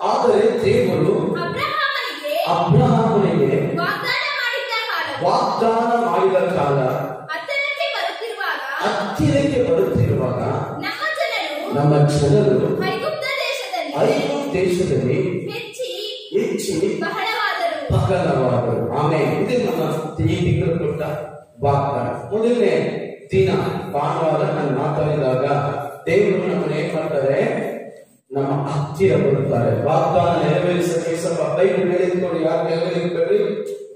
ಆದರೆ ದೇವರು ಅಬ್ರಹಾಮನಿಗೆ ವಾಗ್ದಾನ ಮಾಡಿದ ಕಾಲ ಹತ್ತಿರಕ್ಕೆ ಬರುತ್ತಿರುವಾಗ ನಮ್ಮ ಜನರು ಐಗುಪ್ತ ದೇಶದಲ್ಲಿ ಹೆಚ್ಚಿ ಬಹಳವಾದರು. ಆಮೇಲೆ ಇದು ನಮ್ಮ ಈ ತಿಂಗಳು ಕೊಟ್ಟ ವಾಗ್ದಾನ. ಮೊದಲನೇ ದಿನ ಭಾನುವಾರ ನಾನು ಮಾತಾಡಿದಾಗ ದೇವರು ನಮ್ಮನ್ನು ಏನ್ ಮಾಡ್ತಾರೆ, ನಮ್ಮ ಹತ್ತಿರ ಬರುತ್ತಾರೆ. ವಾಗ್ದಾನ ನೆರವೇರಿಸಕ್ಕೆ ಸ್ವಲ್ಪ ಬೈಬಲ್ ಮೇಲೆ ಇಟ್ಕೊಂಡು, ಯಾರು ಮೇಲೆ ಇಟ್ಬೇಡಿ,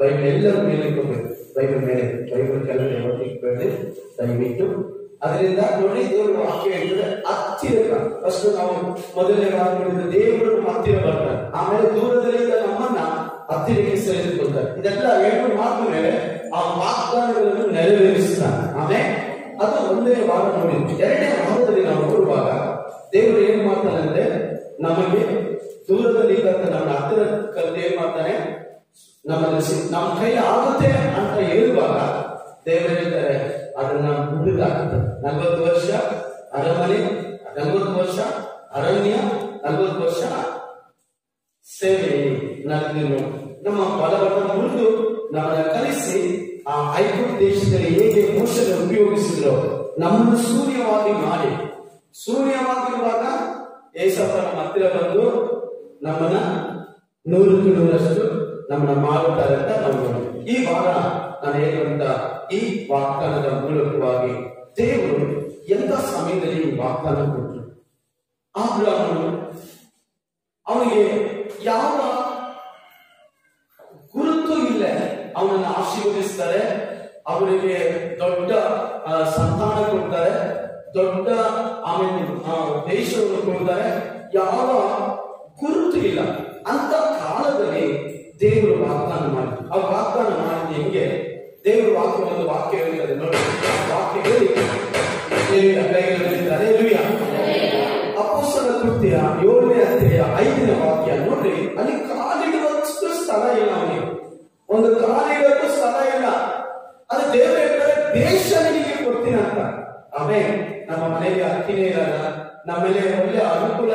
ಬೈಬಲ್ ಎಲ್ಲರೂ ಮೇಲೆ ಇಟ್ಕೋಬೇಕು. ಬೈಬಲ್ ಮೇಲೆ, ಬೈಬಲ್ ಕೆಲವರು ಯಾವತ್ತು ಇಟ್ಬೇಡಿ ದಯವಿಟ್ಟು. ಅದರಿಂದ ನೋಡಿ, ದೇವರು ವಾಕ್ಯ ಹೇಳಿದ್ರೆ ಹತ್ತಿರ. ಫಸ್ಟ್ ನಾವು ಮೊದಲನೇ ಮಾಡಿದ ದೇವರು ನಮ್ಮ ಹತ್ತಿರ ಬರ್ತಾರೆ, ಆಮೇಲೆ ದೂರದಲ್ಲಿದ್ದ ನಮ್ಮನ್ನ ಹತ್ತಿರಕ್ಕೆ ಸೆಳೆದುಕೊಳ್ತಾರೆ. ಇದೆಲ್ಲ ಎರಡು ಮಾತು ಮೇಲೆ ಆ ವಾಗ್ದಾನಗಳನ್ನು ನೆರವೇರಿಸ್ತಾನೆ. ಆಮೇಲೆ ಅದು ಒಂದನೇ ವಾರ ನೋಡಿದ್ವಿ. ಎರಡನೇ ವಾರದಲ್ಲಿ ನಾವು ನೋಡುವಾಗ ದೇವರು ಏನ್ ಮಾಡ್ತಾನೆ ಅಂದ್ರೆ, ನಮಗೆ ದೂರದಲ್ಲಿ ಇದ್ದಂತ ನಮ್ಮ ಹತ್ತಿರ ಕರೆದು ಏನ್ ಮಾಡ್ತಾನೆ, ನಮ್ಮ ಕೈ ಆಗುತ್ತೆ ಅಂತ ಹೇಳುವಾಗ ದೇವರು ಹೇಳ್ತಾರೆ ಅದನ್ನ ಹುಡುಗಾಗ್ತದೆ. 40 ವರ್ಷ ಅರಮನೆ, 40 ವರ್ಷ ಅರಣ್ಯ, 40 ವರ್ಷ ಸೇವೆ ನಡೆದಿರು. ನಮ್ಮ ಬಲವನ್ನು ಮುರಿದು ನಮ್ಮನ್ನ ಕಲಿಸಿ ಆ ಐಗುಪ್ತ ದೇಶದಲ್ಲಿ ಹೇಗೆ ಮೋಶನ ಉಪಯೋಗಿಸಿದ್ರು, ನಮ್ಮನ್ನು ಶೂನ್ಯವಾಗಿರುವಾಗ ಏಸಪ್ಪ ನಮ್ಮ ಹತ್ತಿರ ಬಂದು ನಮ್ಮನ್ನ 100ಕ್ಕೆ 100ರಷ್ಟು ನಮ್ಮನ್ನ ಮಾಡುತ್ತಾರೆ ಅಂತ ನಾವು ನೋಡಿದ್ವಿ. ಈ ವಾರ ನಾನು ಹೇಳುವಂತ ಈ ವಾಗ್ದಾನದ ಮೂಲಕವಾಗಿ ದೇವರು ಎಂತ ಸಮಯದಲ್ಲಿ ವಾಗ್ದಾನ ಕೊಟ್ಟರು. ಅಬ್ರಹಾಮನು ಅವನಿಗೆ ಯಾವ ಗುರುತು ಇಲ್ಲ, ಅವನನ್ನು ಆಶೀರ್ವದಿಸ್ತಾರೆ, ಅವರಿಗೆ ದೊಡ್ಡ ಸಂತಾನ ಕೊಡ್ತಾರೆ, ದೊಡ್ಡ ಆಮೇಲೆ ದೇಶವನ್ನು ಕೊಡ್ತಾರೆ, ಯಾವ ಗುರುತು ಇಲ್ಲ. ಅಂತ ಕಾಲದಲ್ಲಿ ದೇವರು ವಾಗ್ದಾನ ಮಾಡಿದ್ರು. ಆ ವಾಗ್ದಾನ ಮಾಡಿದ ಹೆಂಗೆ, ದೇವರು ಒಂದು ವಾಕ್ಯ ಹೇಳಿದ್ದಾರೆ ನೋಡಿ. ವಾಕ್ಯ ಹೇಳಿ ಅಪೊಸ್ತಲರ ಕೃತ್ಯ 7ನೇ ಅಧ್ಯಾಯ 5ನೇ ವಾಕ್ಯ ನೋಡ್ರಿ. ಅಲ್ಲಿ ಕಾಲಿಡುವಷ್ಟು ಸ್ಥಳ ಇಲ್ಲ, ಅವನಿಗೆ ಒಂದು ಕಾಲಿಡೋಕ್ಕೂ ಸ್ಥಳ ಇಲ್ಲ. ಅದು ದೇವರು ಹೇಳ್ತಾರೆ, ದೇಶ ನಿನಗೆ ಕೊಡ್ತೀನಿ ಅಂತ. ಆಮೇಲೆ ನಮ್ಮ ಮನೆಗೆ ಅಕ್ಕಿನೇ ಇರಲ್ಲ, ನಮ್ಮೇಲೆ ಒಳ್ಳೆ ಅನುಕೂಲ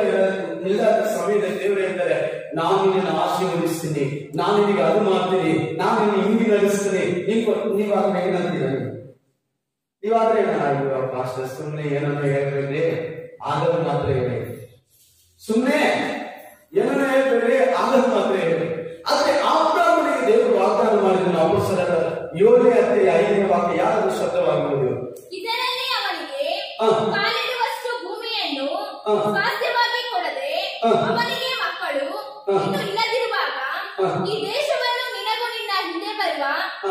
ಇಲ್ಲದ ಸಮಯದಲ್ಲಿ ದೇವರು ಹೇಳ್ತಾರೆ, ನಾನು ನಿನ್ನನ್ನು ಆಶೀರ್ವದಿಸ್ತೀನಿ, ನಾನು ನಿನಗೆ ಅದು ಮಾಡ್ತೀನಿ, ನಾನು ನಿನ್ನ ಹಿಂಗೆ ನಡೆಸ್ತೀನಿ. ನೀವಾದ್ರೆ ಏನಂತೀರ? ನೀವಾದ್ರೆ ಪಾಸ್ಟರ್ ಸುಮ್ಮನೆ ಏನನ್ನ ಹೇಳ್ಬೇಡ್ರಿ, ಆಗೋದು ಮಾತ್ರ ಹೇಳಿ. ಸುಮ್ಮನೆ ಏನನ್ನ ಹೇಳ್ಬೇಡ್ರಿ, ಆಗೋದು ಮಾತ್ರ ಹೇಳಿ. ಆದ್ರೆ ಅಬ್ರಹಾಮನಿಗೆ ದೇವರು ವಾಗ್ದಾನ ಮಾಡಿದ್ರು. ಅಪೊಸ್ತಲರ 7ನೇ ಅಧ್ಯಾಯ 5ನೇ ವಾಕ್ಯ ಯಾರಾದ್ರೂ ಶಬ್ದವಾಗಬಹುದು. ಇದರಲ್ಲಿ ಅವನಿಗೆ ಕಾಲಿಡುವಷ್ಟು ಭೂಮಿಯನ್ನು ಸ್ವಾಸ್ಥ್ಯವಾಗಿ ಕೊಡದೆ ಅವನಿಗೆ ಮಕ್ಕಳು ಇನ್ನು ಇಲ್ಲದಿರುವಾಗ ಈ ದೇಶವನ್ನು ನಿನಗೂ ನಿನ್ನ ಹಿಂದೆ ಬರುವ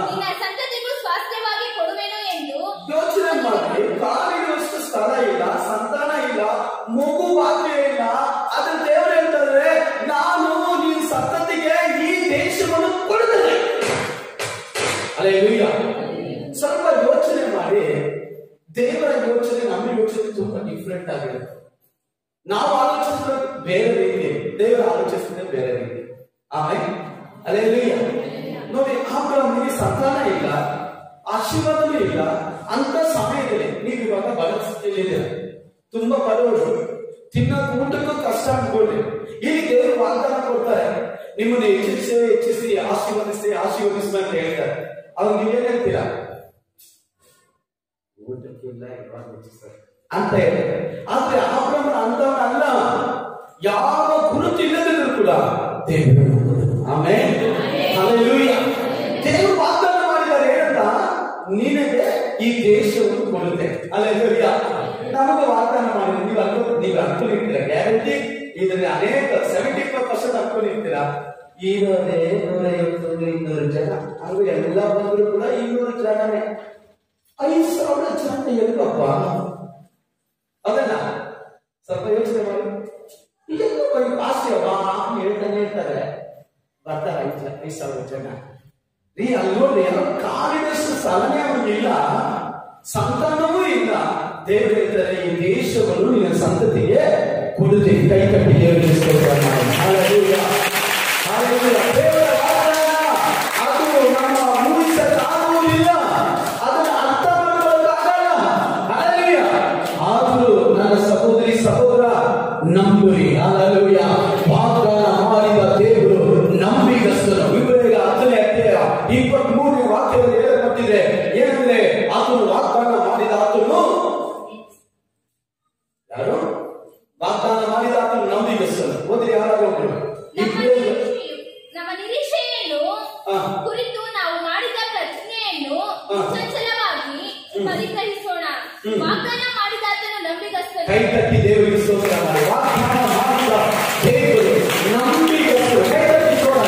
ನಿನ್ನ ಸಂತತಿಗೂ ಸ್ವಾಸ್ಥ್ಯವಾಗಿ ಕೊಡುವೆನು ಎಂದು ಯೋಚನೆ ಮಾಡಿ. ಕಾಲಿಡುವಷ್ಟು ಸ್ಥಳ ಇಲ್ಲ, ಸಂತಾನ ಇಲ್ಲ, ಮಗು ಭಾಗ್ಯ ಇಲ್ಲ. ಅದ್ರ ದೇವರು ಹೇಳ್ತಾರೆ, ನಾನು ನಿನ್ನ ಸಂತತಿಗೆ ಈ ದೇಶವನ್ನು ಕೊಡುತ್ತೇನೆ. ಹಲ್ಲೆಲೂಯಾ. ಸ್ವಲ್ಪ ಯೋಚನೆ ಮಾಡಿ. ದೇವರ ಯೋಚನೆ ನಮ್ಮ ಯೋಚನೆ ತುಂಬಾ ಡಿಫ್ರೆಂಟ್ ಆಗಿರುತ್ತೆ. ನಾವು ಆಲೋಚಿಸಿದ್ರೆ ಬೇರೆ ರೀತಿ, ದೇವರ ಆಲೋಚಿಸಿದ್ರೆ ಬೇರೆ ರೀತಿ. ಆಮೇಲೆ ಹಲ್ಲೆಲೂಯಾ. ನೋಡಿ, ಅಬ್ರಹಾಮನಿಗೆ ಸಂತಾನ ಇಲ್ಲ, ಆಶೀರ್ವಾದನೂ ಇಲ್ಲ. ಅಂತ ಸಮಯದಲ್ಲಿ ನೀವು ಇವಾಗ ಬಡ ಸ್ಥಿತಿಯಲ್ಲಿದ್ದೀರ, ತುಂಬಾ ಬಡವರು, ತಿನ್ನೋಕೆ ಊಟಕ್ಕೂ ಕಷ್ಟ ಅನ್ಕೊಳ್ಳಿ. ಈಗ ದೇವರು ವಾಗ್ದಾನ ಕೊಡ್ತಾರೆ, ನಿಮ್ಮನ್ನು ಹೆಚ್ಚಿಸಿ ಆಶೀರ್ವದಿಸಿ ಅಂತ ಹೇಳ್ತಾರೆ. ಅವ್ರು ನೀವೇನ್ ಹೇಳ್ತೀರಾ? ಊಟಕ್ಕೆ ಇಲ್ಲ ಅಂತ ಹೇಳ್ತಾರೆ. ಆದ್ರೆ ಅಬ್ರಹಾಮನ ಅಂತವನಲ್ಲ, ಯಾವ ಗುರುತು ಇಲ್ಲದಿದ್ರು ಕೂಡ ದೇವರು. Amen, hallelujah. ದೇವರು ವಾಗ್ದಾನ ಮಾಡಿದ್ದಾರೆ ಏನಂತ, ನಿನಗೆ ಈ ದೇಶವನ್ನು ಕೊಡುತ್ತೆ. ಹಲ್ಲೆಲೂಯಾ. ನಮಗೆ ವಾಗ್ದಾನ ಮಾಡಿದ್ರೆ ನೀವು ಅನ್ಕೊಂಡಿರ್ತೀರ, ಗ್ಯಾರಂಟಿ ಇದನ್ನ ಅನೇಕ 70% ಅನ್ಕೊಂಡಿರ್ತೀರಾ. ಇರೋದೇ 150-200 ಜನ, ಹಾಗೂ ಎಲ್ಲ ಬಂದ್ರು ಕೂಡ 200 ಜನನೇ. 5,000 ಜನ ಎಲ್ಲಪ್ಪ? ಅದನ್ನ ಸ್ವಲ್ಪ ಯೋಚನೆ ಮಾಡಿ. ಇದನ್ನು ಹೇಳ್ತಾನೆ ಇರ್ತಾರೆ, ಬರ್ತಾರೆ 5,000 ಜನ. ಅಲ್ಲಿ ನೋಡಿ, ಕಾಲಿಡಷ್ಟು ಸ್ಥಳನೇ ಅವನಿಗಿಲ್ಲ, ಸಂತಾನವೂ ಇಲ್ಲ. ದೇವರು ಹೇಳ್ತಾರೆ, ಈ ದೇಶವನ್ನು ನಿನ್ನ ಸಂತತಿಗೆ ಕೊಡುತ್ತೀನಿ. ಕೈ ಕಟ್ಟಿ ದೇವರಿಗೆ ಸ್ತೋತ್ರ ಮಾಡಿ. Hallelujah, hallelujah. ದೇವರ ವಾಗ್ದಾನ ಅದು ನಮ್ಮ ಊಹಿಸಕ್ಕಾಗುವುದಿಲ್ಲ, ಅದನ್ನ ಅರ್ಥ ಮಾಡ್ಕೊಳ್ಳೋಕ್ಕಾಗಲ್ಲ. ಹಲ್ಲೆಲೂಯಾ. ಆದರೂ ನನ್ನ ಸಹೋದರಿ ಸಹೋದರ, ನಂಬುರಿ. ಹಲ್ಲೆಲೂಯ. ವಾಗ್ದಾನ ಮಾಡಿದ ದೇವರು ನಂಬಿಗಸ್ತನು. ಇಬ್ರಿಯರಿಗೆ 10ನೇ ಅಧ್ಯಾಯ 23ನೇ ವಾಕ್ಯದಲ್ಲಿ ಹೇಳಲ್ಪಟ್ಟಿದೆ. ಏನಂದ್ರೆ ಆತನು ವಾಗ್ದಾನ ಮಾಡಿದ ಆತನು ಯಾರು? ವಾಗ್ದಾನ ಮಾಡಿದ ಆತನು ನಂಬಿಗಸ್ತನು. ಓದಿ ಯಾರಾದ್ರೂ ನಮ್ಮ ನಿರೀಕ್ಷೆಯನ್ನು ಕುರಿತು ನಾವು ಮಾಡಿದ ಪ್ರತಿಜ್ಞೆಯನ್ನು ಚಂಚಲವಾಗಿ ಪರಿಗ್ರಹಿಸೋಣ. ವಾಗ್ದಾನ ಮಾಡಿದ ಆತನು ನಂಬಿಗಸ್ತನು. ಕೈ ತಟ್ಟಿ ದೇವರಿಗೆ ಸ್ತೋತ್ರ ಮಾಡಿ. ವಾಗ್ದಾನ ಮಾಡಿದ ದೇವರು ನಂಬಿಗಸ್ತನು. ಕೈ ತಟ್ಟಿಸೋಣ.